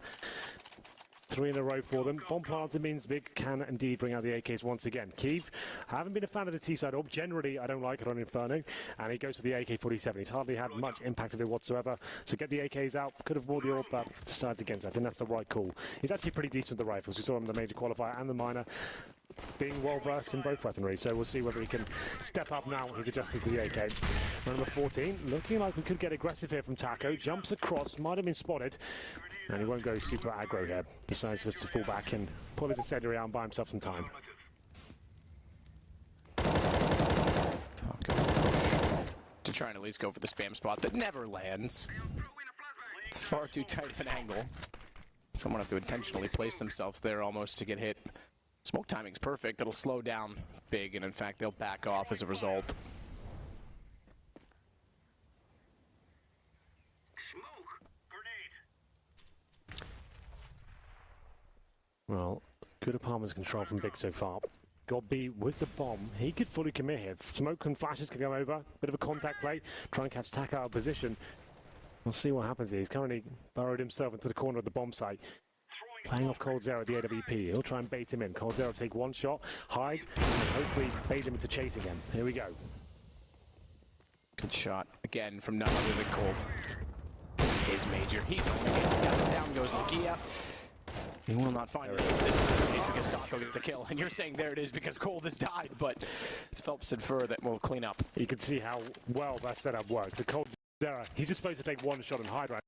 3 in a row for them. Bomb planter means Big can indeed bring out the AKs once again. Keeve, I haven't been a fan of the T-side AWP. Generally, I don't like it on Inferno. And he goes for the AK-47. He's hardly had much impact of it whatsoever. So get the AKs out. Could have bought the AWP, but decides against it. I think that's the right call. He's actually pretty decent with the rifles. We saw him in the major qualifier and the minor, being well versed in both weaponry. So we'll see whether he can step up now. He's adjusted to the AK. Round number 14. Looking like we could get aggressive here from Taco. Jumps across. Might have been spotted. And he won't go super aggro here. Decides just to fall back and pull his incendiary out and buy himself some time. To try and at least go for the spam spot that never lands. It's far too tight of an angle. Someone have to intentionally place themselves there almost to get hit. Smoke timing's perfect. It'll slow down Big, and in fact they'll back off as a result. Well, good Palmer's control from Big so far. Godby with the bomb. He could fully commit here. Smoke and flashes can go over. Bit of a contact play. Try and catch Taco out of position. We'll see what happens here. He's currently burrowed himself into the corner of the bomb site. Playing off Cold Zero at the AWP. He'll try and bait him in. Cold Zero will take one shot, hide, and hopefully bait him into chase again. Here we go. Good shot again from none other than Cold. This is his major. He's owning it. Down goes Legia. He will not find it. This is because Taco gets the kill. And you're saying there it is because Cold has died, but it's Phelps and Fur that will clean up. You can see how well that setup works. The Cold Zero, he's just supposed to take one shot and hide right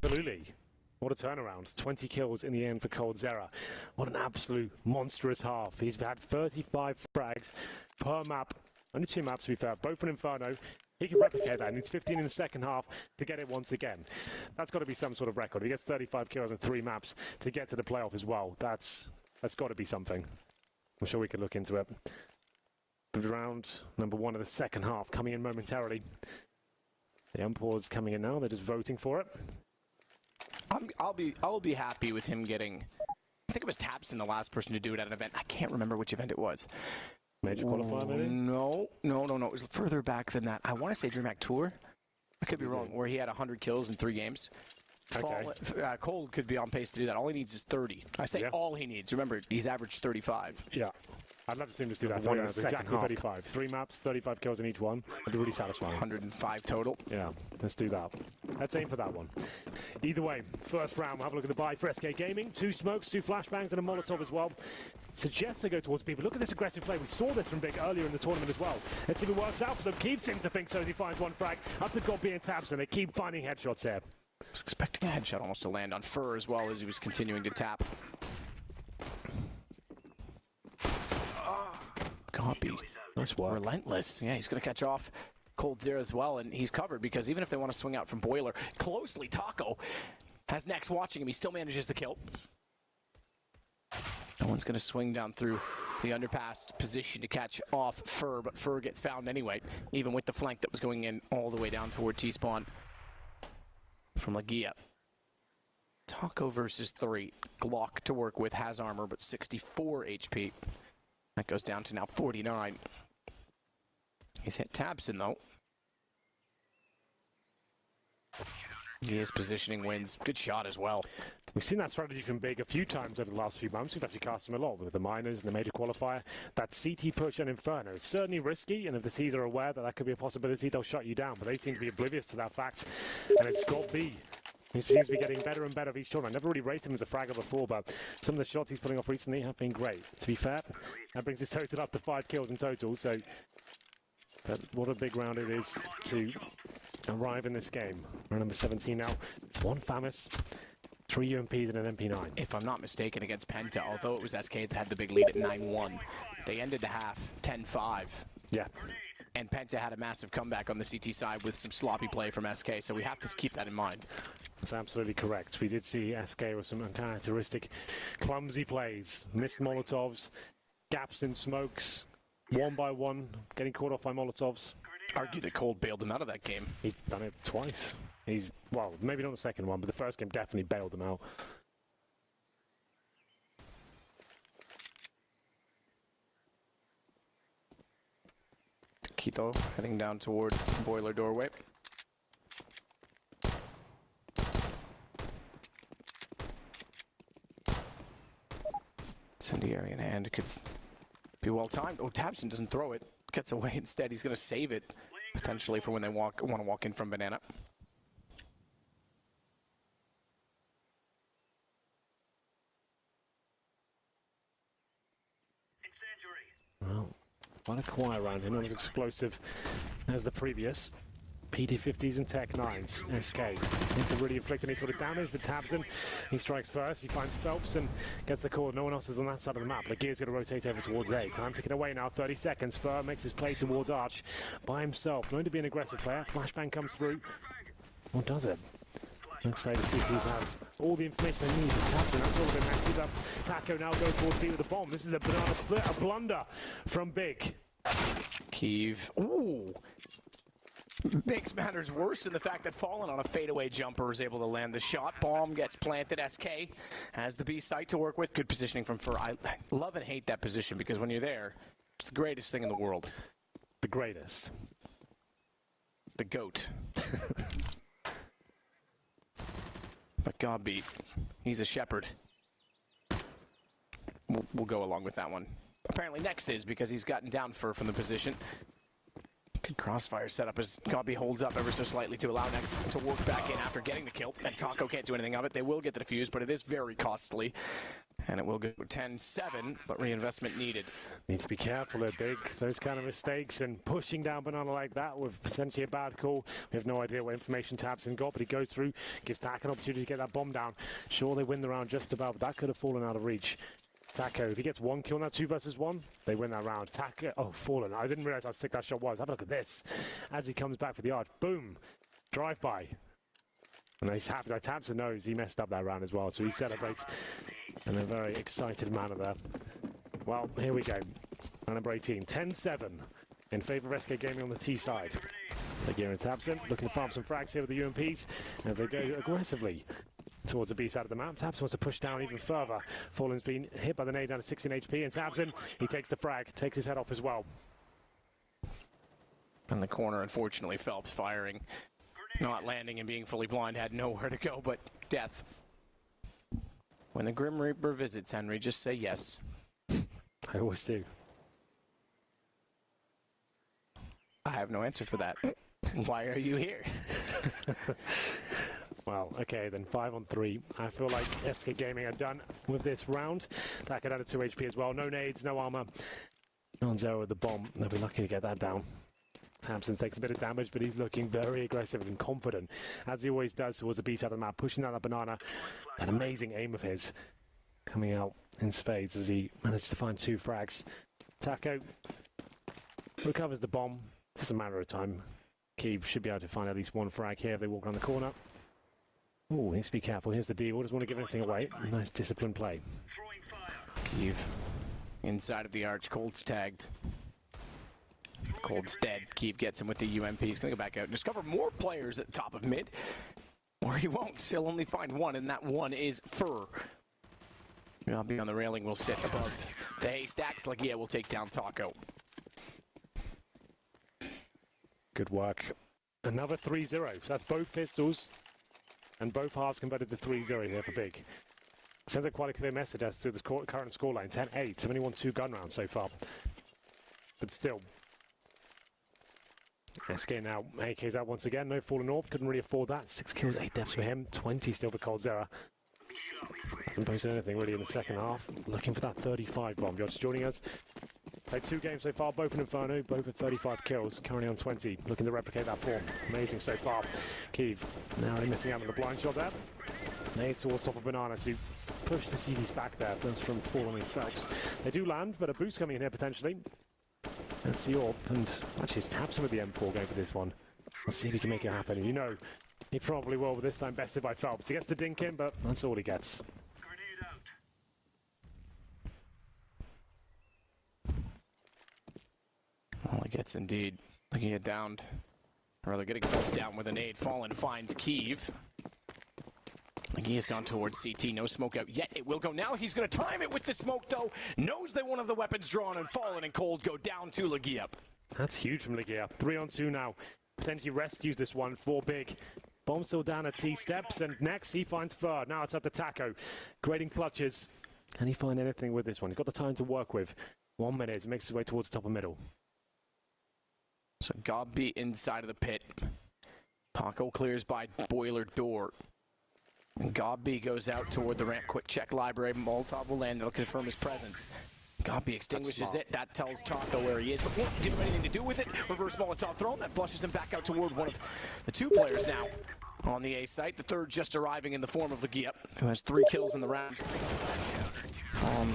Absolutely. What a turnaround. 20 kills in the end for coldzera. What an absolute monstrous half. He's had 35 frags per map. Only 2 maps, to be fair. Both from Inferno. He can replicate that, and it's 15 in the second half to get it once again. That's got to be some sort of record. He gets 35 kills in 3 maps to get to the playoff as well. That's got to be something. I'm sure we could look into it. But round number 1 of the second half coming in momentarily. The umpires coming in now. They're just voting for it. I'll be happy with him getting. I think it was Tapson, the last person to do it at an event. I can't remember which event it was. Major qualifier, maybe? No. It was further back than that. I want to say DreamHack Tour. I could be wrong. Where he had 100 kills in 3 games. Okay. Cold could be on pace to do that. All he needs is 30. I say all he needs. Remember, he's averaged 35. Yeah. I'd love to see him just do that. One in the second exactly half. 35. 3 maps, 35 kills in each one. It'd be really satisfying. 105 total. Yeah, let's do that. Let's aim for that one. Either way, first round, we'll have a look at the buy for SK Gaming. 2 smokes, 2 flashbangs, and a Molotov as well. Suggests they go towards people. Look at this aggressive play. We saw this from Big earlier in the tournament as well. Let's see if it works out for them. Keith seems to think so as he finds 1 frag. Up to Godby and Taps, and they keep finding headshots here. I was expecting a headshot almost to land on Fur as well as he was continuing to tap. Godby. Nice work. Relentless. Yeah, he's going to catch off coldzera as well, and he's covered because even if they want to swing out from Boiler closely, Taco has next watching him. He still manages the kill. No one's going to swing down through the underpass position to catch off Fur, but Fur gets found anyway, even with the flank that was going in all the way down toward T-spawn from LEIA. Taco versus 3. Glock to work with, has armor, but 64 HP. That goes down to now 49. He's hit Tabson, though. His positioning wins. Good shot as well. We've seen that strategy from Big a few times over the last few months. We've actually cast him a lot with the minors and the major qualifier. That CT push on Inferno is certainly risky, and if the T's are aware that that could be a possibility, they'll shut you down. But they seem to be oblivious to that fact, and it's got B. He seems to be getting better and better each tournament. I never really rated him as a fragger before, but some of the shots he's putting off recently have been great. To be fair, that brings his total up to 5 kills in total, so but what a big round it is to arrive in this game. Round number 17 now. 1 Famous, 3 UMPs and an MP9. If I'm not mistaken, against Penta, although it was SK that had the big lead at 9-1, they ended the half 10-5. Yeah. And Penta had a massive comeback on the CT side with some sloppy play from SK, so we have to keep that in mind. That's absolutely correct. We did see SK with some uncharacteristic clumsy plays. Missed Molotovs, gaps in smokes, 1 by 1, getting caught off by Molotovs. Argue that Cold bailed him out of that game. He's done it twice. He's, well, maybe not the second one, but the first game definitely bailed him out. Kito heading down toward Boiler doorway. Incendiary in hand could be well timed. Oh, Tabson doesn't throw it. Gets away instead. He's going to save it potentially for when they want to walk in from Banana. Well, quite a quiet round here, not as explosive as the previous. PD50s and Tech 9s, SK. Need to really inflict any sort of damage, but Tabson, he strikes first, he finds Phelps and gets the call. No one else is on that side of the map. LEIA's going to rotate over towards A. Time ticking away now, 30 seconds. Fur makes his play towards Arch by himself. Known to be an aggressive player. Flashbang comes through. Or does it? Looks like the CTs have all the information they need for Tabson. That's a little bit messy, but Taco now goes towards B with the bomb. This is a banana split, a blunder from Big. Kiev. Ooh! Makes matters worse in the fact that Fallen on a fadeaway jumper is able to land the shot. Bomb gets planted. SK has the B site to work with. Good positioning from Fur. I love and hate that position because when you're there, it's the greatest thing in the world. The greatest. The GOAT. But Godby, he's a shepherd. We'll go along with that one. Apparently next is because he's gotten down Fur from the position. Good crossfire setup as Godby holds up ever so slightly to allow next to work back in after getting the kill. And Taco can't do anything of it. They will get the defuse, but it is very costly. And it will go 10-7, but reinvestment needed. Need to be careful there, Big. Those kind of mistakes and pushing down Banana like that with potentially a bad call. We have no idea what information Tabson got, but he goes through, gives Tak an opportunity to get that bomb down. Sure, they win the round just about, but that could have fallen out of reach. Taco, if he gets one kill now, 2 versus 1, they win that round. Taco, oh, fallen. I didn't realize how sick that shot was. Have a look at this. As he comes back for the arch, boom, drive-by. And he's happy that Tabson knows he messed up that round as well, so he celebrates in a very excited manner there. Well, here we go. Round number 18, 10-7 in favour of SK Gaming on the T side. Lagia and Tabson looking to farm some frags here with the UMPs as they go aggressively towards the B side of the map. Tabson wants to push down even further. Fallen's been hit by the nade down to 16 HP, and Tabson, he takes the frag, takes his head off as well. In the corner, unfortunately, Phelps firing. Not landing and being fully blind, had nowhere to go but death. When the Grim Reaper visits, Henry, just say yes. I always do. I have no answer for that. Why are you here? Well, okay, then 5 on 3. I feel like SK Gaming are done with this round. Taka down to 2 HP as well. No nades, no armor. On 0 with the bomb. They'll be lucky to get that down. Tabson takes a bit of damage, but he's looking very aggressive and confident, as he always does towards the B side of the map, pushing out that Banana. That amazing aim of his coming out in spades as he managed to find 2 frags. Taco recovers the bomb. It's just a matter of time. Keeve should be able to find at least 1 frag here if they walk around the corner. Oh, needs to be careful. Here's the D. Doesn't want to give anything away. Nice disciplined play. Keeve inside of the arch. Cold's tagged. Cold's dead. Keeve gets him with the UMP. He's going to go back out and discover more players at the top of mid. Or he won't. He'll only find 1, and that 1 is Fur. I'll be on the railing. We'll sit above the haystacks. Lagia will take down Taco. Good work. Another 3-0. So that's both pistols. And both halves converted to 3-0 here for Big. Sends a quite a clear message as to the current scoreline. 10-8. 71-2 gun rounds so far. But still. SK now, AK's out once again, no fallen orb, couldn't really afford that. 6 kills, 8 deaths for him, 20 still for Coldzera. Hasn't posted anything really in the second half. Looking for that 35 bomb. Josh joining us. Played 2 games so far, both in Inferno, both with 35 kills, currently on 20. Looking to replicate that form. Amazing so far. Keeve, now they're missing out on the blind shot there. Nade towards top of Banana to push the CDs back there. That's from Fallen and Phelps. They do land, but a boost coming in here potentially. That's the orb, and actually it's Tabson with the M4 going for this one. Let's see if he can make it happen. You know, he probably will, but this time bested by Phelps. He gets the dink in, but that's all he gets. All he gets indeed. Looking at downed. Or rather getting Phelps down with a nade. Fallen finds Keeve. He has gone towards CT, no smoke out yet. It will go now. He's going to time it with the smoke, though. Knows they won't have the weapons drawn, and Fallen and Cold go down to Lagia. That's huge from Lagia. 3 on 2 now. Potentially rescues this one for Big. Bomb still down at T steps, and next he finds Fur. Now it's up to Taco. Grading clutches. Can he find anything with this one? He's got the time to work with. 1 minute. Makes his way towards the top of middle. So Gobby inside of the pit. Taco clears by boiler door. And Gobby goes out toward the ramp. Quick check library. Molotov will land. It'll confirm his presence. Gobby extinguishes it. That tells Taco where he is, but won't give him anything to do with it. Reverse Molotov thrown. That flushes him back out toward one of the 2 players now on the A site. The 3rd just arriving in the form of Lagia, who has 3 kills in the round.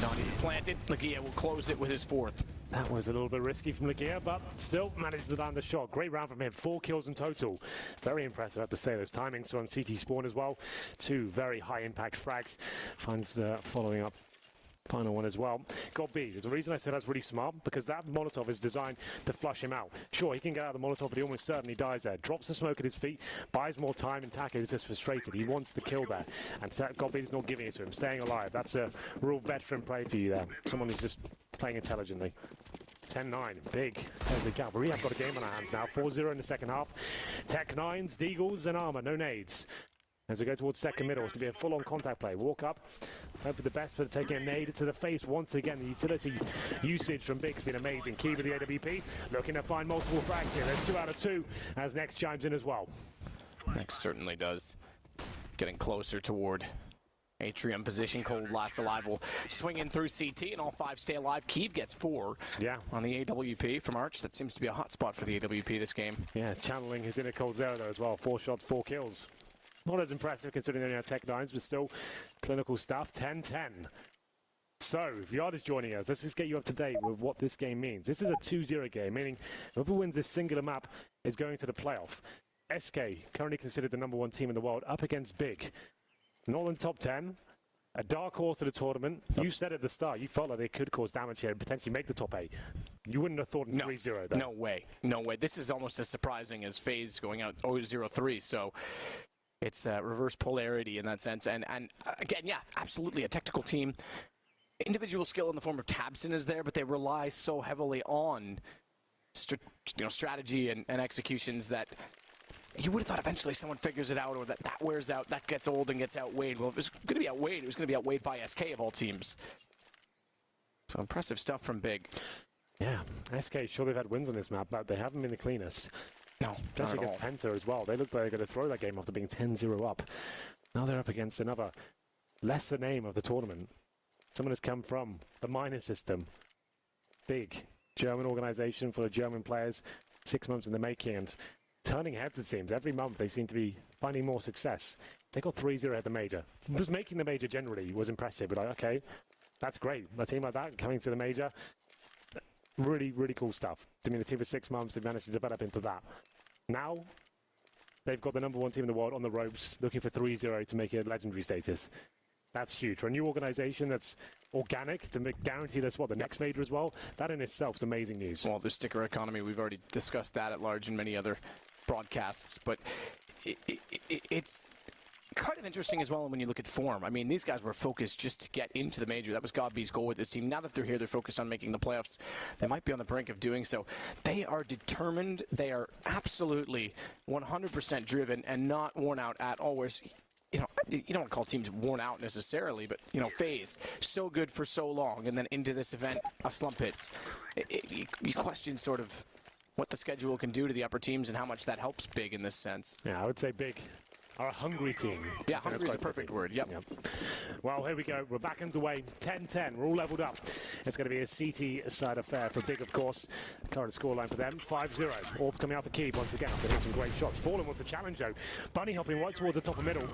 Not even planted. Lagia will close it with his 4th. That was a little bit risky from Lagia, but still managed to land the shot. Great round from him. 4 kills in total. Very impressive, I have to say. Those timings from CT spawn as well. 2 very high impact frags. Finds the following up final one as well. Got B. There's a reason I said that's really smart, because that Molotov is designed to flush him out. Sure, he can get out of the Molotov, but he almost certainly dies there. Drops the smoke at his feet, buys more time, and Taco is just frustrated. He wants the kill there, and Godby is not giving it to him. Staying alive. That's a real veteran play for you there. Someone who's just playing intelligently. 10-9, big. There's a gap. We have got a game on our hands now. 4-0 in the second half. Tech 9s, Deagles, and armor. No nades. As we go towards second middle, it's going to be a full-on contact play. Walk up, hope for the best, but taking a nade to the face once again. The utility usage from Big has been amazing. Key with the AWP, looking to find multiple frags here. There's 2 out of 2, as Next chimes in as well. Next certainly does. Getting closer toward Atrium position, Cold last alive will swing in through CT, and all 5 stay alive. Kiev gets 4 on the AWP from Arch. That seems to be a hot spot for the AWP this game. Yeah, channeling his inner Cold Zero there as well. 4 shots, 4 kills. Not as impressive considering they only had Tech 9s, but still clinical stuff. 10-10. So, if Yard is joining us, let's just get you up to date with what this game means. This is a 2-0 game, meaning whoever wins this singular map is going to the playoff. SK, currently considered the #1 team in the world, up against Big. Not in top 10, a dark horse to the tournament. You said at the start, you felt like they could cause damage here and potentially make the top 8. You wouldn't have thought 3-0 though. No way, no way. This is almost as surprising as FaZe going out 0-0-3, so it's reverse polarity in that sense. And again, yeah, absolutely a technical team. Individual skill in the form of Tabson is there, but they rely so heavily on strategy and executions that you would have thought eventually someone figures it out, or that wears out, that gets old and gets outweighed. Well, if it was going to be outweighed, it was going to be outweighed by SK of all teams. So impressive stuff from Big. Yeah, SK, sure they've had wins on this map, but they haven't been the cleanest. No, especially against Penta as well. They looked like they're going to throw that game after being 10-0 up. Now they're up against another lesser name of the tournament. Someone has come from the minor system. Big German organization full of German players, 6 months in the making, and turning heads, it seems. Every month they seem to be finding more success. They got 3-0 at the major. Just making the major generally was impressive, but okay, that's great. A team like that coming to the major, really, really cool stuff. I mean, a team for 6 months, they've managed to develop into that. Now, they've got the #1 team in the world on the ropes, looking for 3-0 to make it legendary status. That's huge. For a new organization that's organic, to guarantee that's what, the next major as well, that in itself is amazing news. Well, the sticker economy, we've already discussed that at large in many other broadcasts, but it's kind of interesting as well when you look at form. I mean, these guys were focused just to get into the major. That was Godby's goal with this team. Now that they're here, they're focused on making the playoffs. They might be on the brink of doing so. They are determined. They are absolutely 100% driven and not worn out at all. Whereas, you don't want to call teams worn out necessarily, but, FaZe, so good for so long, and then into this event, a slump hits. You question sort of what the schedule can do to the upper teams and how much that helps Big in this sense. Yeah, I would say Big are a hungry team. Yeah, hungry is a perfect word, yep. Well, here we go. We're back underway. 10-10. We're all leveled up. It's going to be a CT side affair for Big, of course. Current scoreline for them, 5-0. Orb coming out for Key once again after hitting some great shots. Fallen wants a challenge, though. Bunny hopping right towards the top of middle.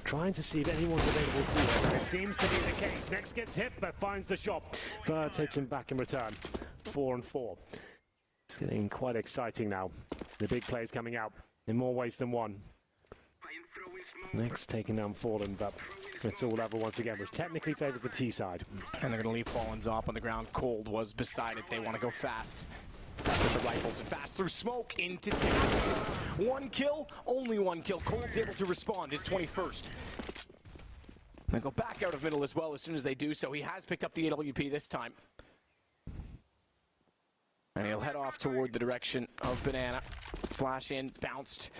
Trying to see if anyone's available to him. It seems to be the case. Next gets hit, but finds the shot. Third hits him back in return. 4-4. It's getting quite exciting now. The big plays coming out in more ways than one. Next taking down Fallen, but it's all level once again, which technically favors the T side. And they're going to leave Fallen's up on the ground. Cold was beside it. They want to go fast with the rifles and fast through smoke into Tabson. 1 kill, only 1 kill. Cold's able to respond, his 21st. They go back out of middle as well as soon as they do so. He has picked up the AWP this time. And he'll head off toward the direction of Banana. Flash in, bounced.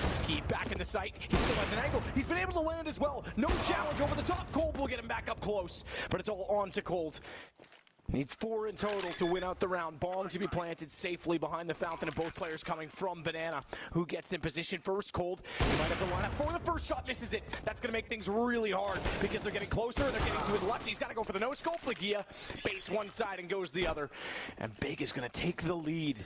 Ski back into sight. He still has an angle. He's been able to land as well. No challenge over the top. Cold will get him back up close. But it's all on to Cold. Needs 4 in total to win out the round. Bomb to be planted safely behind the fountain, and both players coming from Banana, who gets in position first. Cold, he might have to line up for the first shot, misses it. That's going to make things really hard because they're getting closer and they're getting to his left. He's got to go for the no-scope. LEIA baits one side and goes the other. And Big is going to take the lead.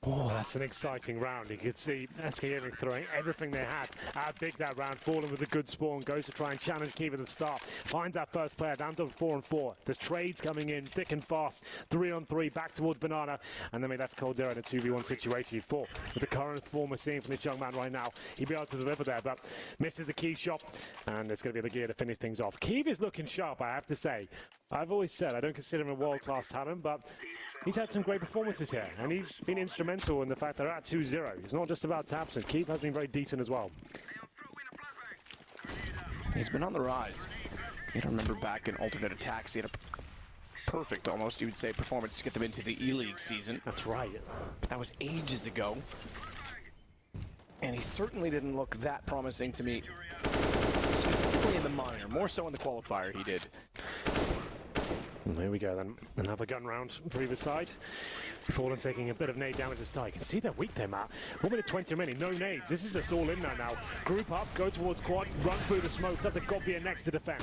Oh, that's an exciting round. You could see SK throwing everything they had at Big that round. Fallen with a good spawn, goes to try and challenge Kiev at the start. Finds that first player down to 4-4. There's trades coming in thick and fast. 3-on-3 back towards Banana. And then that's Cold Zero in a 2v1 situation. He fought with the current form we're seeing from this young man right now. He'd be able to deliver there, but misses the key shot. And it's going to be LEIA to finish things off. Kiev is looking sharp, I have to say. I've always said I don't consider him a world-class talent, but he's had some great performances here, and he's been instrumental in the fact they're at 2-0. It's not just about Tabson. Keith has been very decent as well. He's been on the rise. You don't remember back in alternate attacks, he had a perfect, almost, you would say, performance to get them into the E-League season. That's right. That was ages ago. And he certainly didn't look that promising to me, specifically in the minor. More so in the qualifier he did. And there we go then. Another gun round for either side. Fallen taking a bit of nade damage this time. You can see they're weak there, Matt. 1 minute 20 remaining, no nades. This is just all in there now. Group up, go towards quad, run through the smoke. Up to Godbeer next to defend.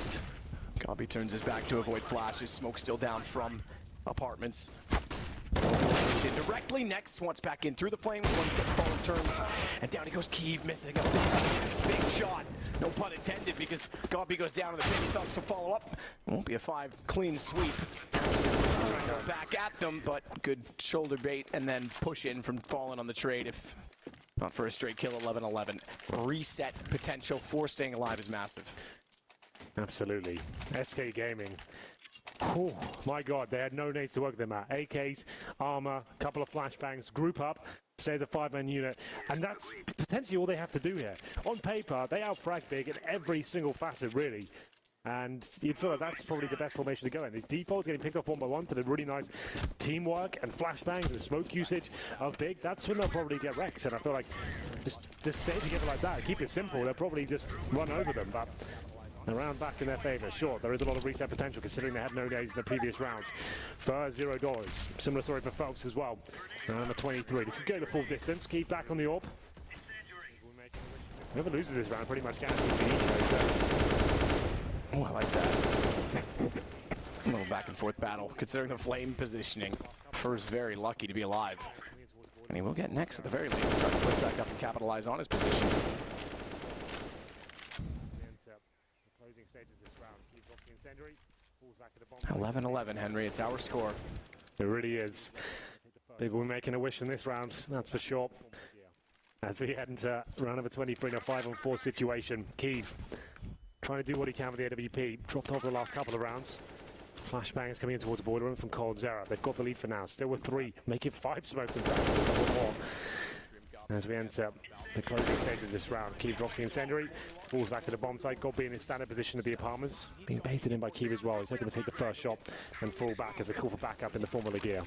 Gobby turns his back to avoid flashes. Smoke still down from apartments. Directly next, once back in through the flames. One tip Fallen turns, and down he goes. Keeve missing a big shot. No pun intended, because Gobby goes down to the pin. He Phelps will follow up. Won't be a 5 clean sweep. Trying to go back at them, but good shoulder bait, and then push in from Fallen on the trade. If not for a straight kill, 11-11. Reset potential for staying alive is massive. Absolutely. SK Gaming. Oh my god, they had no nades to work them at. AKs, armor, couple of flashbangs, group up, stays a 5-man unit, and that's potentially all they have to do here. On paper, they outfrag big in every single facet, really. And you'd feel like that's probably the best formation to go in. These defaults getting picked off one by one to the really nice teamwork and flashbangs and smoke usage of big. That's when they'll probably get wrecked. And I feel like just stay together like that, keep it simple. They'll probably just run over them. But a round back in their favor. Sure, there is a lot of reset potential considering they had no nades in the previous rounds. For $0. Similar story for Phelps as well. Number 23. This could go the full distance. Keep back on the orb. Whoever loses this round pretty much guarantees the eco. Oh, I like that. A little back and forth battle, considering the flame positioning. Fur's very lucky to be alive. And he will get next at the very least. Try to push back up and capitalize on his position. 11-11, Henry. It's our score. It really is. Big will be making a wish in this round, that's for sure. As we head into round number 23 in a 5-on-4 situation. Keeve trying to do what he can with the AWP. Dropped off the last couple of rounds. Flashbangs coming in towards the border room from Cold Zera. They've got the lead for now. Still with 3, making 5 smokes and double more. As we enter the closing stage of this round, Keeve drops the incendiary, falls back to the bomb site. Godby in his standard position at the apartments, being baited in by Keeve as well. He's hoping to take the first shot and fall back as they call for backup in the form of the gear.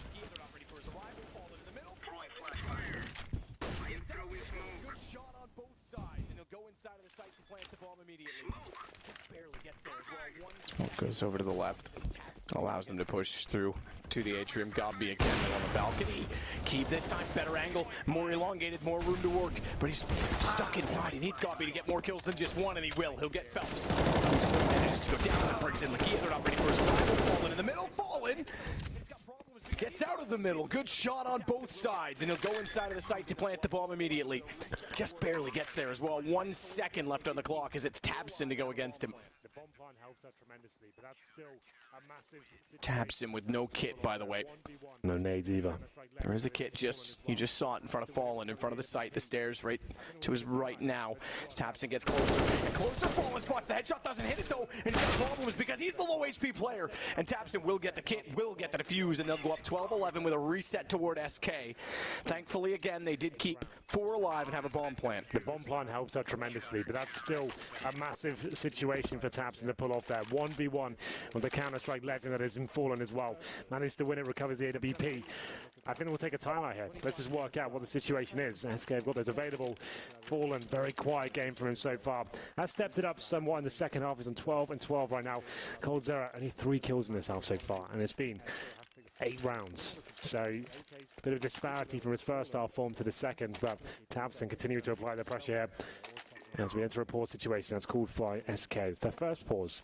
Goes over to the left, allows them to push through to the atrium. Godby again on the balcony. Keep this time better angle, more elongated, more room to work, but he's stuck inside. He needs Godby to get more kills than just one, and he will. He'll get Phelps, who still manages to go down and brings in LEIA. They're not ready for his rival. Fallen in the middle. Fallen gets out of the middle. Good shot on both sides, and he'll go inside of the site to plant the bomb immediately. Just barely gets there as well. 1 second left on the clock as it's Tabson to go against him. The bomb plan helps out tremendously, but that's still a massive Tabson with no kit, by the way. No nades either. There is a kit, you just saw it in front of Fallen, in front of the site, the stairs right to his right now. As Tabson gets closer and closer, Fallen spots the headshot, doesn't hit it though, and he's got problems because he's the low HP player. And Tabson will get the kit, will get the defuse, and they'll go up 12-11 with a reset toward SK. Thankfully, again, they did keep 4 alive and have a bomb plant. The bomb plan helps out tremendously, but that's still a massive situation for Tabson to pull off there. 1v1 with the Counter-Strike legend that is in Fallen as well. Managed to win it, recovers the AWP. I think we'll take a timeout here. Let's just work out what the situation is. SK have got those available. Fallen, very quiet game from him so far. Has stepped it up somewhat in the second half. He's on 12-12 right now. Cold Zera, only 3 kills in this half so far, and it's been 8 rounds. So, a bit of disparity from his first half form to the second, but Tabson continuing to apply the pressure here. As we enter a pause situation, that's called Fly SK. It's their first pause.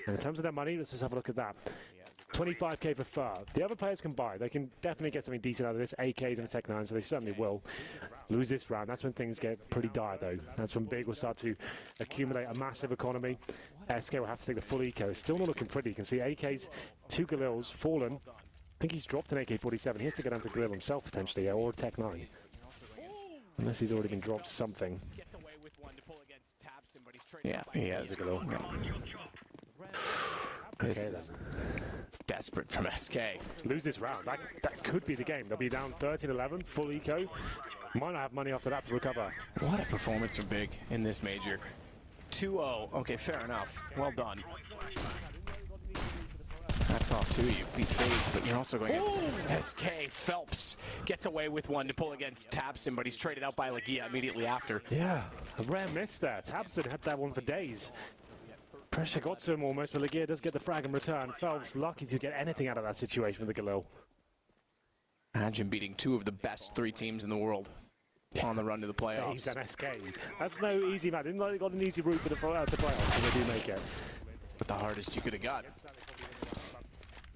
And in terms of their money, let's just have a look at that. 25k for Fur. The other players can buy. They can definitely get something decent out of this. AKs and a Tech 9, so they certainly will. Lose this round. That's when things get pretty dire, though. That's when Big will start to accumulate a massive economy. SK will have to take the full eco. It's still not looking pretty. You can see AKs, 2 Galils, Fallen. I think he's dropped an AK-47. He has to get down to Galil himself, potentially, or a Tech 9. Unless he's already been dropped something. Yeah, he has. Yeah. This is desperate from SK. Lose this round. That could be the game. They'll be down 13-11, full eco. Might not have money after that to recover. What a performance from Big in this major. 2-0. Okay, fair enough. Well done. That's off to you. Beat FaZe, but you're also going against SK. Phelps gets away with one to pull against Tabson, but he's traded out by LEIA immediately after. Yeah, a rare miss there. Tabson had that one for days. Pressure got to him almost, but LEIA does get the frag in return. Phelps lucky to get anything out of that situation with the Galil. Imagine beating two of the best 3 teams in the world on the run to the playoffs. He's an SK. That's no easy match. Didn't they got an easy route to the playoffs, and they do make it. But the hardest you could have got.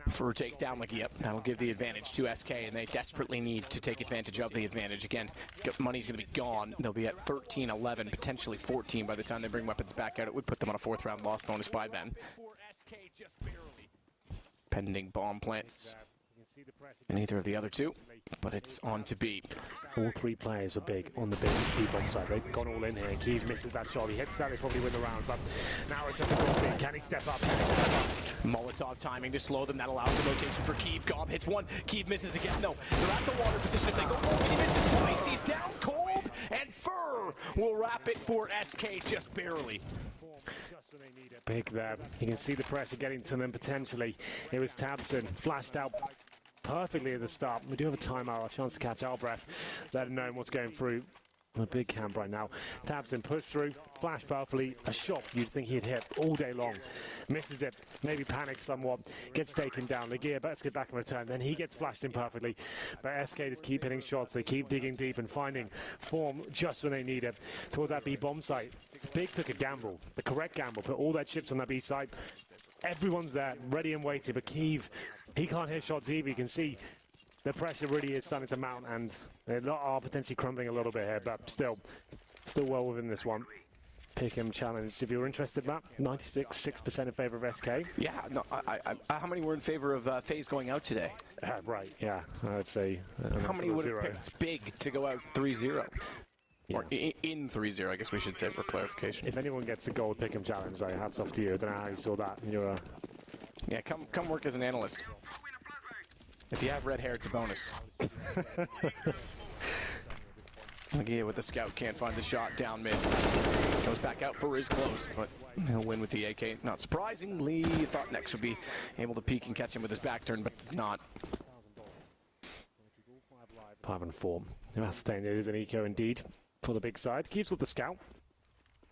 Fur takes down LEIA. That'll give the advantage to SK, and they desperately need to take advantage of the advantage. Again, money's going to be gone. They'll be at 13, 11, potentially 14 by the time they bring weapons back out. It would put them on a 4th round loss bonus by then. Pending bomb plants. And neither of the other two, but it's on to B. All 3 players are big on the big bomb side. They've gone all in here. Keeve misses that shot. He hits that, they probably win the round, but now it's at the goal thing. Can he step up? Molotov timing to slow them. That allows the rotation for Keeve. Gob hits one. Keeve misses again. No, they're at the water position. If they go, oh, he misses twice. He's down cold, and Fur will wrap it for SK just barely. Big there. You can see the pressure getting to them potentially. It was Tabson, flashed out perfectly at the start. We do have a timeout, a chance to catch our breath, let him know what's going through. A big camp right now. Tabson pushed through, flashed powerfully, a shot you'd think he'd hit all day long. Misses it, maybe panics somewhat, gets taken down. LEIA bets get back in return, then he gets flashed in perfectly. But SK just keep hitting shots, they keep digging deep and finding form just when they need it. Towards that B bomb site, Big took a gamble, the correct gamble, put all their chips on that B site. Everyone's there, ready and waiting, but Keeve, he can't hit shots either. You can see the pressure really is starting to mount, and they are potentially crumbling a little bit here, but still well within this one. Pick 'em challenge. If you're interested, Matt, 96% in favor of SK. Yeah, no, how many were in favor of FaZe going out today? Right, yeah, I'd say. How many would have picked Big to go out 3-0? Yeah. Or in 3-0, I guess we should say, for clarification. If anyone gets the gold pick 'em challenge, hats off to you. I don't know how you saw that. You're yeah, come work as an analyst. If you have red hair, it's a bonus. LEIA with the scout, can't find the shot down mid. Goes back out for his close, but he'll win with the AK. Not surprisingly, thought Nex would be able to peek and catch him with his back turn, but does not. 5 and 4. That's it is an eco indeed for the big side. Keeps with the scout.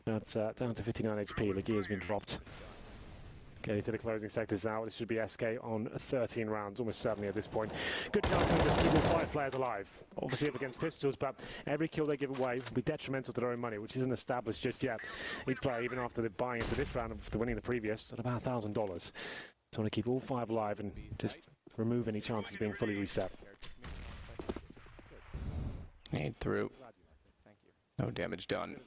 That's down to 59 HP. LEIA has been dropped. Getting to the closing sectors now. This should be SK on 13 rounds, almost certainly at this point. Good chance to just keep all 5 players alive. Obviously up against pistols, but every kill they give away will be detrimental to their own money, which isn't established just yet. Each player, even after they're buying into this round after winning the previous, at about $1,000. So want to keep all 5 alive and just remove any chances of being fully reset. Nade through. No damage done.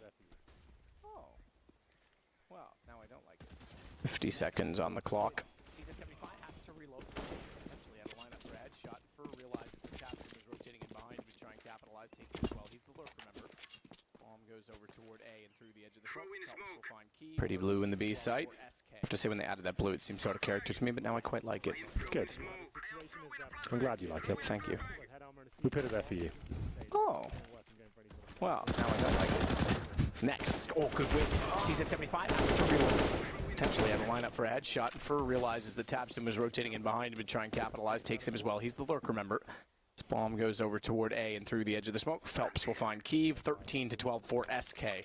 50 seconds on the clock. Season 75 has to reload. Potentially out of lineup for a headshot. Fur realizes the captain is rotating in behind him to try and capitalize. Takes it as well. He's the lurk, remember. Bomb goes over toward A and through the edge of the smoke. Will find Key. Pretty blue in the B site. I have to say, when they added that blue, it seems out of character to me, but now I quite like it. Good. I'm glad you like it. Thank you. We put it there for you. Oh. Well, now I don't like it. Next. Oh, good win. Season 75 has to reload. Potentially out of lineup for a headshot. Fur realizes that Tabson was rotating in behind him and try and capitalize. Takes him as well. He's the lurk, remember. This bomb goes over toward A and through the edge of the smoke. Phelps will find Keeve. 13-12 for SK.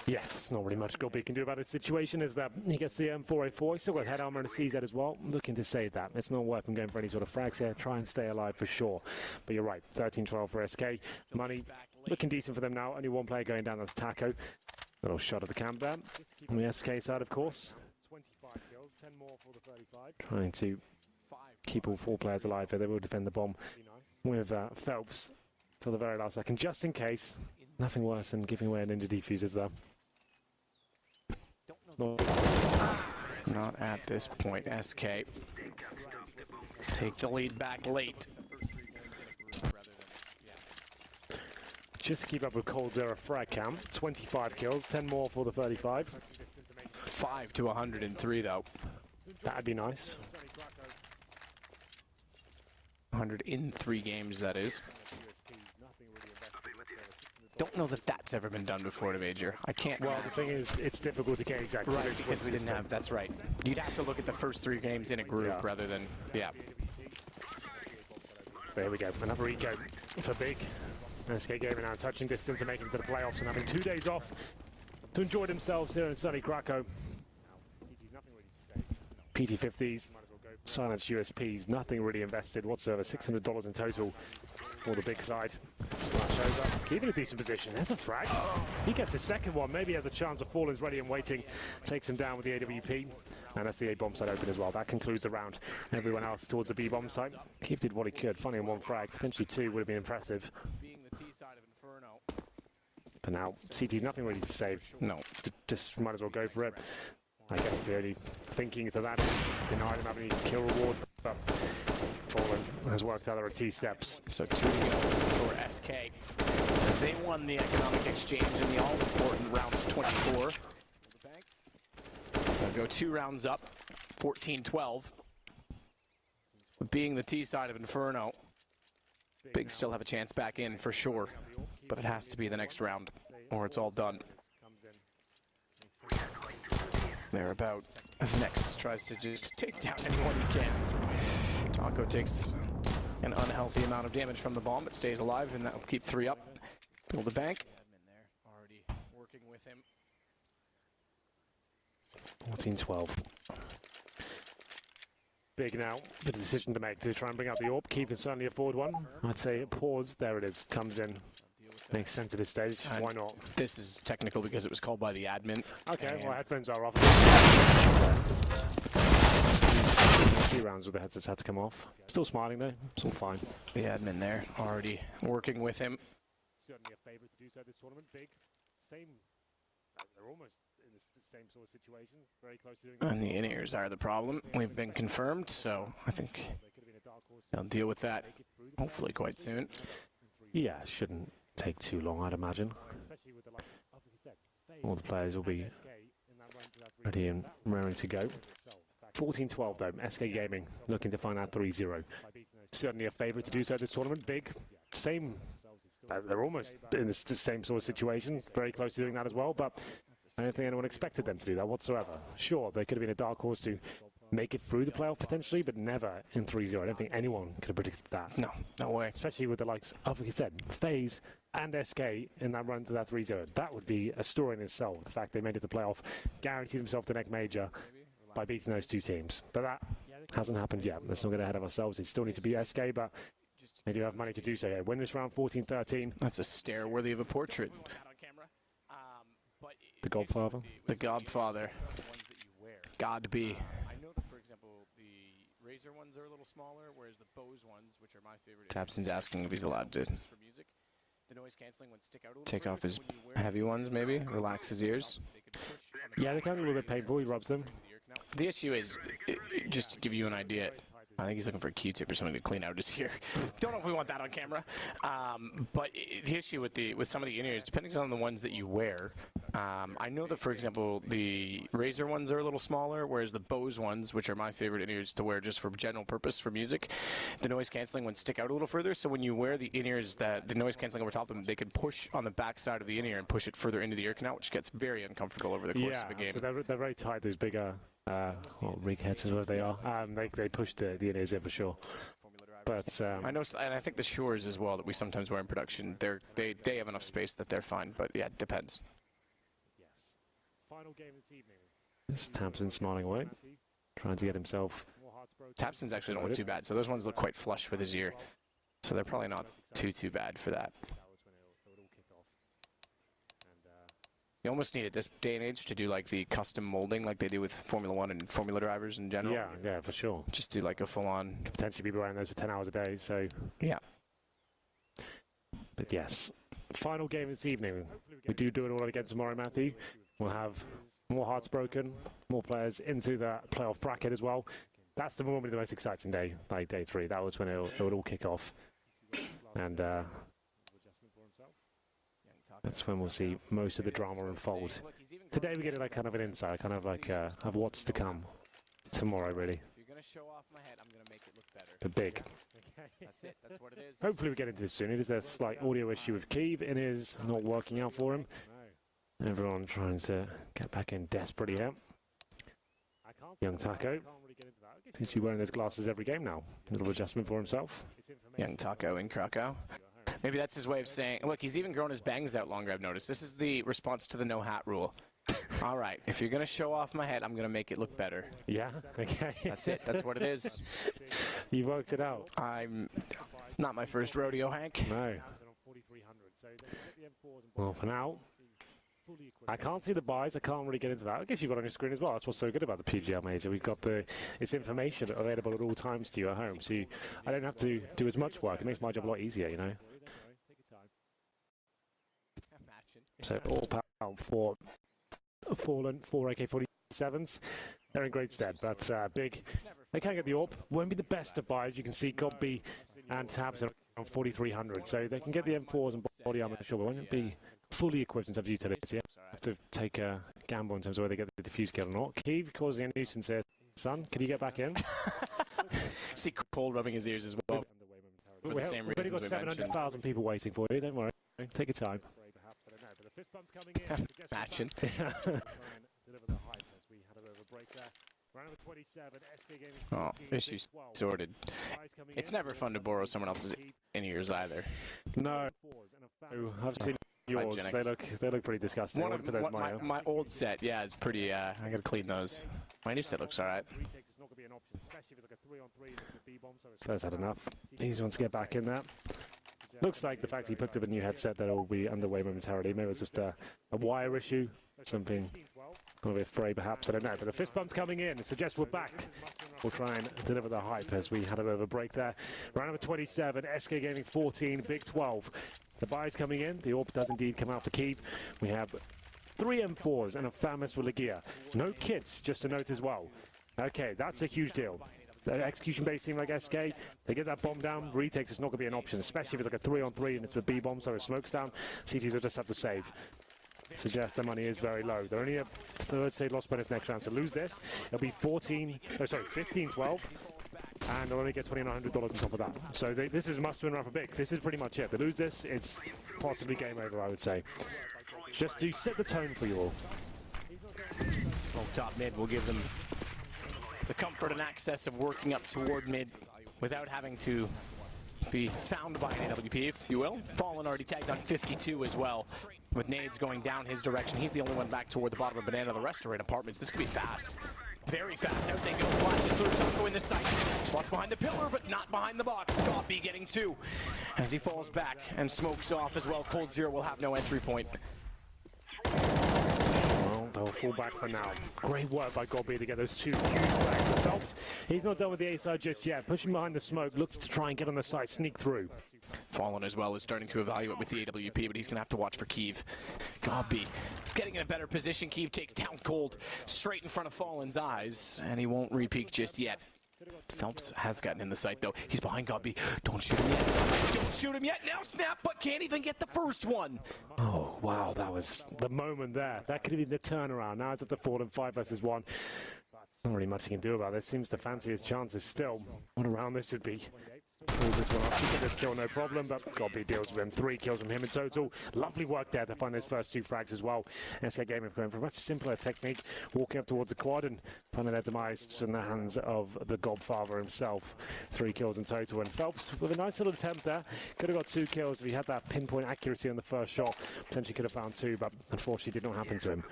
Yes, not really much Gobi can do about his situation is that he gets the M4A4. He's still got head armor and a CZ as well. Looking to save that. It's not worth him going for any sort of frags here. Try and stay alive for sure. But you're right. 13-12 for SK. Money looking decent for them now. Only 1 player going down. That's Taco. Little shot of the camp there. On the SK side, of course. 25 kills, 10 more for the 35. Trying to keep all 4 players alive here. They will defend the bomb with Phelps till the very last second, just in case. Nothing worse than giving away an ninja defusers though. Not at this point. SK take the lead back late. Just to keep up with Cold Zero frag count, 25 kills, 10 more for the 35. 5 to 103 though. That'd be nice. 100 in 3 games, that is. Don't know that that's ever been done before to Major. I can't. Well, the thing is, it's difficult to gauge that. Right, because we didn't have. That's right. You'd have to look at the first 3 games in a group rather than. Yeah. There we go. Another eco for Big. SK Gaming now touching distance and making it to the playoffs and having 2 days off to enjoy themselves here in sunny Krakow. PT50s, silenced USPs, nothing really invested whatsoever. $600 in total for the big side. Rush over, keeping a decent position. There's a frag. He gets his second one. Maybe he has a chance. Of Fallen's ready and waiting. Takes him down with the AWP. And that's the A bomb site open as well. That concludes the round. Everyone else towards the B bomb site. Keith did what he could. Funny on one frag. Potentially two would have been impressive. Being the T side of Inferno. But now, CT's nothing really to save. No. Just might as well go for it. I guess the only thinking to that is deny them having any kill reward, but Fallen has worked out there are T steps. So 2 to go for SK. As they won the economic exchange in the all-important round of 24. They'll go 2 rounds up, 14-12. Being the T side of Inferno, Big still have a chance back in for sure, but it has to be the next round, or it's all done. They're about as next tries to just take down anyone he can. Taco takes an unhealthy amount of damage from the bomb, but stays alive, and that'll keep 3 up. Build the bank. Already working with him. 14-12. Big now, the decision to make to try and bring out the AWP. Keep can certainly afford one. I'd say pause. There it is. Comes in. Makes sense at this stage. Why not? This is technical because it was called by the admin. Okay, well, headphones are off. 2 rounds with the headsets had to come off. Still smiling though. It's all fine. The admin there already working with him. Certainly a favourite to do so this tournament. Big. Same. They're almost in the same sort of situation. Very close to doing that. And the in-ears are the problem. We've been confirmed, so I think they'll deal with that hopefully quite soon. Yeah, shouldn't take too long, I'd imagine. All the players will be ready and raring to go. 14-12 though, SK Gaming looking to find out 3-0. Certainly a favourite to do so this tournament. Big, same, they're almost in the same sort of situation, very close to doing that as well, but I don't think anyone expected them to do that whatsoever. Sure, they could have been a dark horse to make it through the playoff potentially, but never in 3-0. I don't think anyone could have predicted that. No, no way. Especially with the likes of, like you said, FaZe and SK in that run to that 3-0. That would be a story in itself. The fact they made it to the playoff, guaranteed themselves the next major by beating those 2 teams. But that hasn't happened yet. Let's not get ahead of ourselves. They still need to beat SK, but they do have money to do so here. Win this round 14-13. That's a stare worthy of a portrait. The Godfather. The Godfather. God be. I know that, for example, the Razor ones are a little smaller, whereas the Bose ones, which are my favorite. Tapson's asking if he's allowed to For music, the noise canceling ones stick out a little take further, off his so when you wear heavy ones, maybe relax his ears. they can push on the Yeah, they can be a little bit painful. He rubs them. the ear canal. The issue is, just to give you an idea, I think he's looking for a Q-tip or something to clean out his ear. Don't know if we want that on camera. But the issue with some of the in-ears, depending on the ones that you wear, I know that, for example, the Razor ones are a little smaller, whereas the Bose ones, which are my favorite in-ears to wear just for general purpose for music, the noise canceling ones stick out a little further. So when you wear the in-ears, the noise canceling over top of them, they can push on the back side of the in-ear and push it further into the ear canal, which gets very uncomfortable over the course of a game. So they're very tight, those bigger rig heads is what they are. They push the in-ears in for sure. But I know, and I think the Shores as well that we sometimes wear in production, they have enough space that they're fine. But yeah, it depends. yes. Final game this evening. This Tamsin smiling away, trying to get himself. Tapson's actually don't look too bad, so those ones look quite flush with his ear. So they're probably not too bad for that. You almost need at this day and age to do like the custom molding like they do with Formula 1 and Formula drivers in general. Yeah, for sure. Just do like a full-on... Could potentially be wearing those for 10 hours a day, so... Yeah. But yes, final game this evening. We do it all again tomorrow, Matthew. We'll have more hearts broken, more players into the playoff bracket as well. That's the normally the most exciting day, like day 3. That was when it would all kick off. And that's when we'll see most of the drama unfold. Today we get like kind of an insight, kind of like of what's to come tomorrow, really. If you're gonna show off my head, I'm gonna make it look better. But big. That's it. That's what it is. Hopefully we get into this soon. It is a slight audio issue with Keeve. It is not working out for him. Everyone trying to get back in desperately here. Young Taco seems to be wearing those glasses every game now. A little adjustment for himself. Young Taco in Krakow. Maybe that's his way of saying, look, he's even grown his bangs out longer, I've noticed. This is the response to the no hat rule. All right, if you're going to show off my head, I'm going to make it look better. Yeah? Okay. That's it. That's what it is. You worked it out. I'm not my first rodeo, Hank. No. Well, for now, I can't see the buys. I can't really get into that. I guess you've got on your screen as well. That's what's so good about the PGL Major. We've got it's information available at all times to you at home. So I don't have to do as much work. It makes my job a lot easier, you know. So all power for Fallen, 4 AK-47s. They're in great stead, but big. They can't get the AWP. Won't be the best of buys. You can see Godby and Tabs are around 4,300. So they can get the M4s and body armor, sure, but won't be fully equipped in terms of utility. Have to take a gamble in terms of whether they get the defuse kill or not. Keeve causing a nuisance here. Son, can you get back in? See Cole rubbing his ears as well. For the same We've only got 700,000 people waiting for you. Don't worry. Take your time. Matching. Oh, issue sorted. It's never fun to borrow someone else's in-ears either. No. I've seen yours. They look pretty disgusting. One of my old set, yeah, it's pretty. I gotta clean those. My new set looks alright. First had enough. These ones get back in there. Looks like the fact he picked up a new headset that will be underway momentarily. Maybe it was just a wire issue, something a bit fray perhaps, I don't know. But the fist bump's coming in. It suggests we're back. We'll try and deliver the hype as we had a bit of a break there. Round number 27, SK Gaming 14, Big 12. The buys coming in. The AWP does indeed come out for Keeve. We have 3 M4s and a FAMAS for LEIA. No kits, just a note as well. Okay, that's a huge deal. The execution-based team like SK, they get that bomb down, retakes is not going to be an option, especially if it's like a 3-on-3 and it's with B-bomb, so it smokes down. CTs will just have to save. Suggest the money is very low. They're only a third save loss bonus next round, so lose this. It'll be 15-12, and they'll only get $2,900 on top of that. So this is a must-win round for Big. This is pretty much it. They lose this, it's possibly game over, I would say. Just to set the tone for you all. Smoke top mid will give them the comfort and access of working up toward mid without having to be found by an AWP, if you will. Fallen already tagged on 52 as well, with nades going down his direction. He's the only one back toward the bottom of Banana. The rest are in apartments. This could be fast. Very fast. Out they go. Flash the third taco in the sight. Spots behind the pillar, but not behind the box. Godby getting 2 as he falls back and smokes off as well. Cold Zero will have no entry point. They'll fall back for now. Great work by Godby to get those 2 huge flags. But Phelps, he's not done with the A side just yet. Pushing behind the smoke, looks to try and get on the side, sneak through. Fallen as well is starting to evaluate with the AWP, but he's going to have to watch for Keeve. Godby is getting in a better position. Keeve takes down Cold straight in front of Fallen's eyes, and he won't re-peek just yet. Phelps has gotten in the sight, though. He's behind Godby. Don't shoot him yet. Don't shoot him yet. Now snap, but can't even get the first one. Oh, wow, that was the moment there. That could have been the turnaround. Now it's up to Fallen 5 versus 1. Not really much he can do about this. Seems to fancy his chances still. What a round this would be. Pull this one up. Get this kill, no problem, but Godby deals with him. 3 kills from him in total. Lovely work there to find those first 2 frags as well. SK Gaming going for a much simpler technique, walking up towards the quad and finding their demise in the hands of the Godfather himself. 3 kills in total, and Phelps with a nice little attempt there. Could have got 2 kills if he had that pinpoint accuracy on the first shot. Potentially could have found 2, but unfortunately did not happen to him.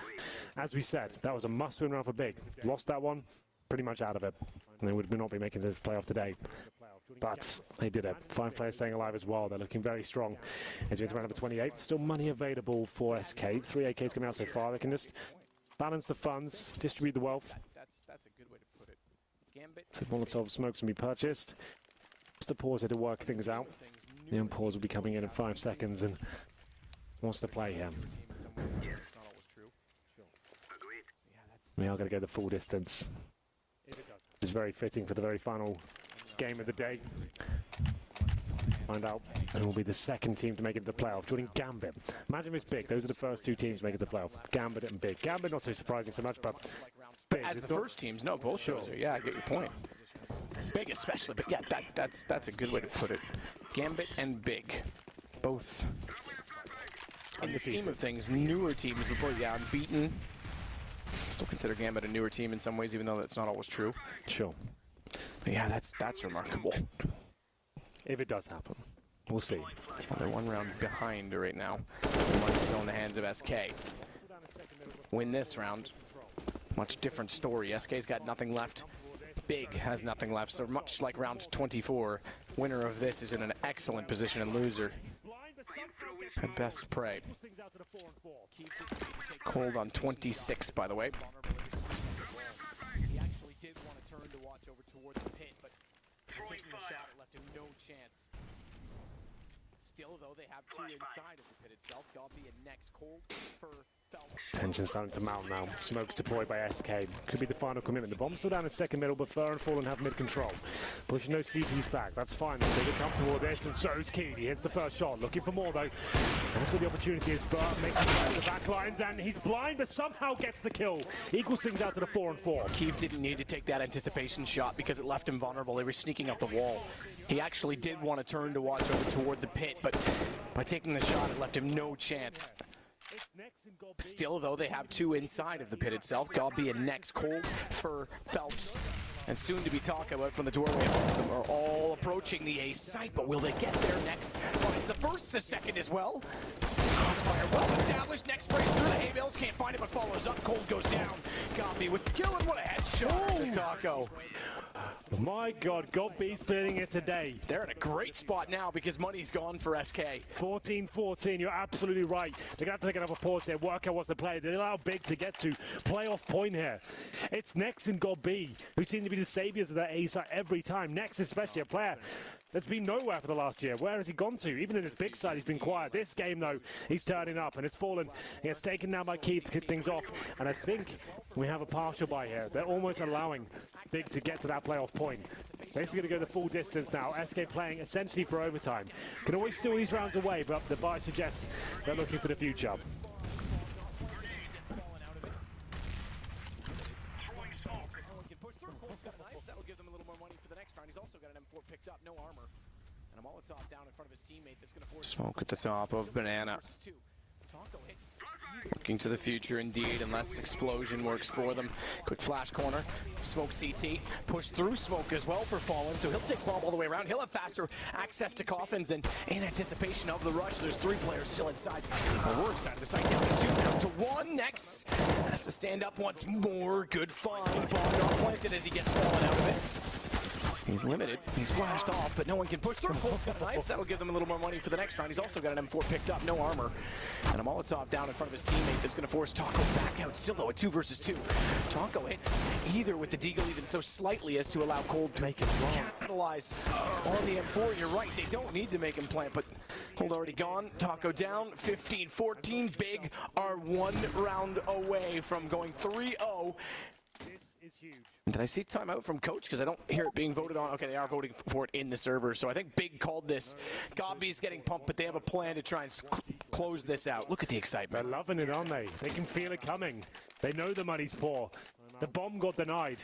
As we said, that was a must-win round for Big. Lost that one, pretty much out of it. And they would not be making this playoff today. But they did it. 5 players staying alive as well. They're looking very strong. As we enter round number 28, still money available for SK. 3 AKs coming out so far. They can just balance the funds, distribute the wealth. That's a good way to put it. Gambit. So Molotov smokes can be purchased. Just a pause here to work things out. The unpause will be coming in 5 seconds and wants to play here. We are going to go the full distance. It's very fitting for the very final game of the day. Find out, and it will be the second team to make it to the playoff, joining Gambit. Imagine if it's Big. Those are the first 2 teams to make it to the playoff. Gambit and Big. Gambit not so surprising so much, but Big. As the first teams, no, both shows are. Yeah, I get your point. Big especially, but yeah, that's a good way to put it. Gambit and Big, both in the scheme of things, newer teams. Before, yeah, unbeaten. Still consider Gambit a newer team in some ways, even though that's not always true. Sure. But yeah, that's remarkable. If it does happen, we'll see. Well, they're 1 round behind right now. The money's still in the hands of SK. win this round. Much different story. SK's got nothing left. Big has nothing left. So much like round 24, winner of this is in an excellent position, and loser at best pray. Cold on 26, by the way. He actually did want to turn to watch over towards the pit, but taking the shot, it left him no chance. Still, though, they have two inside of the pit itself. Gobby and next cold for Phelps. Tension starting to mount now. Smokes deployed by SK. Could be the final commitment. The bomb's still down in second middle, but Fur and Fallen have mid control. Pushing those CPs back. That's fine. They get comfortable with this, and so is Key. He hits the first shot. Looking for more, though. And that's where the opportunity is. Fur makes the back lines, and he's blind, but somehow gets the kill. Equals things out to the 4 and 4. Keeve didn't need to take that anticipation shot because it left him vulnerable. They were sneaking up the wall. He actually did want to turn to watch over toward the pit, but by taking the shot, it left him no chance. Still, though, they have two inside of the pit itself. Gobby and next cold for Phelps. And soon to be Taka out from the doorway. Both of them are all approaching the A site, but will they get there next? Finds the first, the second as well. Crossfire well established. Next break through the hay bales. Can't find it, but follows up. Cold goes down. Gobby with the kill, and what a headshot to Taco. My God, Gobby's feeling it today. They're in a great spot now because money's gone for SK. 14-14, you're absolutely right. They're going to have to take another pause here, work out what's the play. They allow Big to get to playoff point here. It's Nex and Gobby who seem to be the saviors of that A side every time. Nex, especially a player that's been nowhere for the last year. Where has he gone to? Even in his big side, he's been quiet. This game, though, he's turning up, and it's fallen. He gets taken now by Keith to kick things off, and I think we have a partial buy here. They're almost allowing Big to get to that playoff point. Basically going to go the full distance now. SK playing essentially for overtime. Can always steal these rounds away, but the buy suggests they're looking for the future. He's also got an M4 picked up, no armor. And a Molotov down in front of his teammate that's going to force Smoke at the top of Banana. Looking to the future indeed, unless explosion works for them. Quick flash corner. Smoke CT. Push through smoke as well for Fallen, so he'll take bomb all the way around. He'll have faster access to coffins, and in anticipation of the rush, there's 3 players still inside. We're inside of the site, down to 2, down to 1. Next has to stand up once more. Good find. Bomb not planted as he gets fallen out of it. He's limited. He's flashed off, but no one can push through. Cole's got a knife. That'll give them a little more money for the next round. He's also got an M4 picked up, no armor. And a Molotov down in front of his teammate that's going to force Taco back out. Still, though, a 2 versus 2. Taco hits either with the deagle even so slightly as to allow Cold to make him capitalize on the M4. You're right, they don't need to make him plant, but Cold already gone. Taco down, 15-14. Big are 1 round away from going 3-0. This is huge. Did I see timeout from Coach? Because I don't hear it being voted on. Okay, they are voting for it in the server. So I think Big called this. Gobby's getting pumped, but they have a plan to try and close this out. Look at the excitement. They're loving it, aren't they? They can feel it coming. They know the money's poor. The bomb got denied.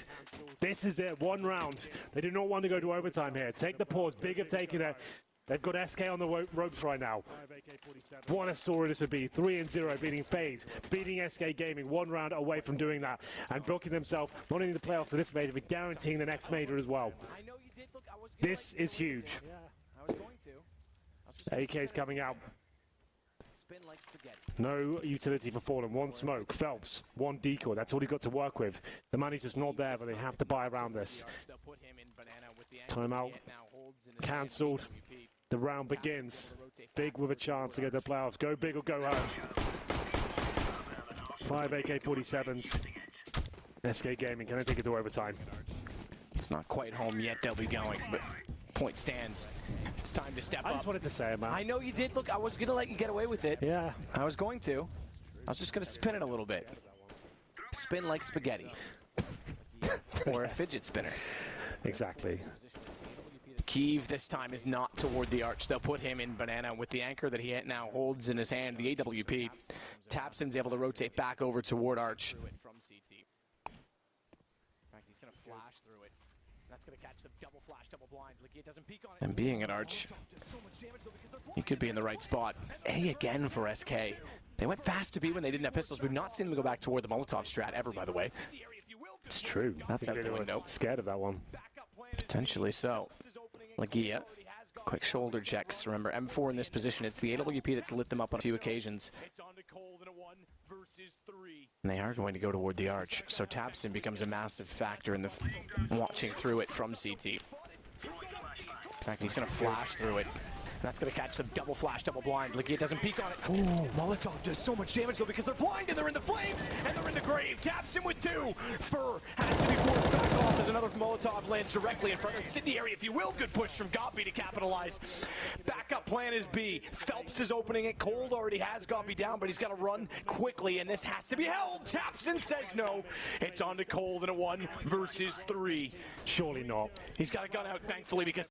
This is it, 1 round. They do not want to go to overtime here. Take the pause. Big have taken it. They've got SK on the ropes right now. What a story this would be. 3-0 beating FaZe, beating SK Gaming, 1 round away from doing that and booking themselves not only the playoffs for this major, but guaranteeing the next major as well. This is huge. AK's coming out. No utility for Fallen. 1 smoke. Phelps, 1 decoy. That's all he's got to work with. The money's just not there, but they have to buy around this. Timeout. Cancelled. The round begins. Big with a chance to get to the playoffs. Go big or go home. 5 AK-47s. SK Gaming, can I take it to overtime? It's not quite home yet. They'll be going, but point stands. It's time to step up. I just wanted to say it, man. I know you did. Look, I was going to let you get away with it. Yeah. I was going to. I was just going to spin it a little bit. Spin like spaghetti. Or a fidget spinner. Exactly. Keeve this time is not toward the arch. They'll put him in Banana with the anchor that he now holds in his hand, the AWP. Tapson's able to rotate back over toward arch. He's going to flash through it. That's going to catch the double flash, double blind. LEIA doesn't peek on it. And being at arch, he could be in the right spot. A again for SK. They went fast to B when they didn't have pistols. We've not seen them go back toward the Molotov strat ever, by the way. It's true. That's out the window. Scared of that one. Potentially so. LEIA, quick shoulder checks. Remember, M4 in this position. It's the AWP that's lit them up on a few occasions. versus 3. And they are going to go toward the arch, so Tabson becomes a massive factor in the watching through it from CT. In fact, he's going to flash through it. And that's going to catch them double flash, double blind. LEIA doesn't peek on it. Ooh, Molotov does so much damage though because they're blind and they're in the flames and they're in the grave. Taps him with 2. Fur has to be forced back off as another Molotov lands directly in front of the incendiary, if you will. Good push from Goppy to capitalize. Backup plan is B. Phelps is opening it. Cold already has Goppy down, but he's got to run quickly and this has to be held. Tapson says no. It's on to Cold in a 1 versus 3. Surely not. He's got a gun out, thankfully, because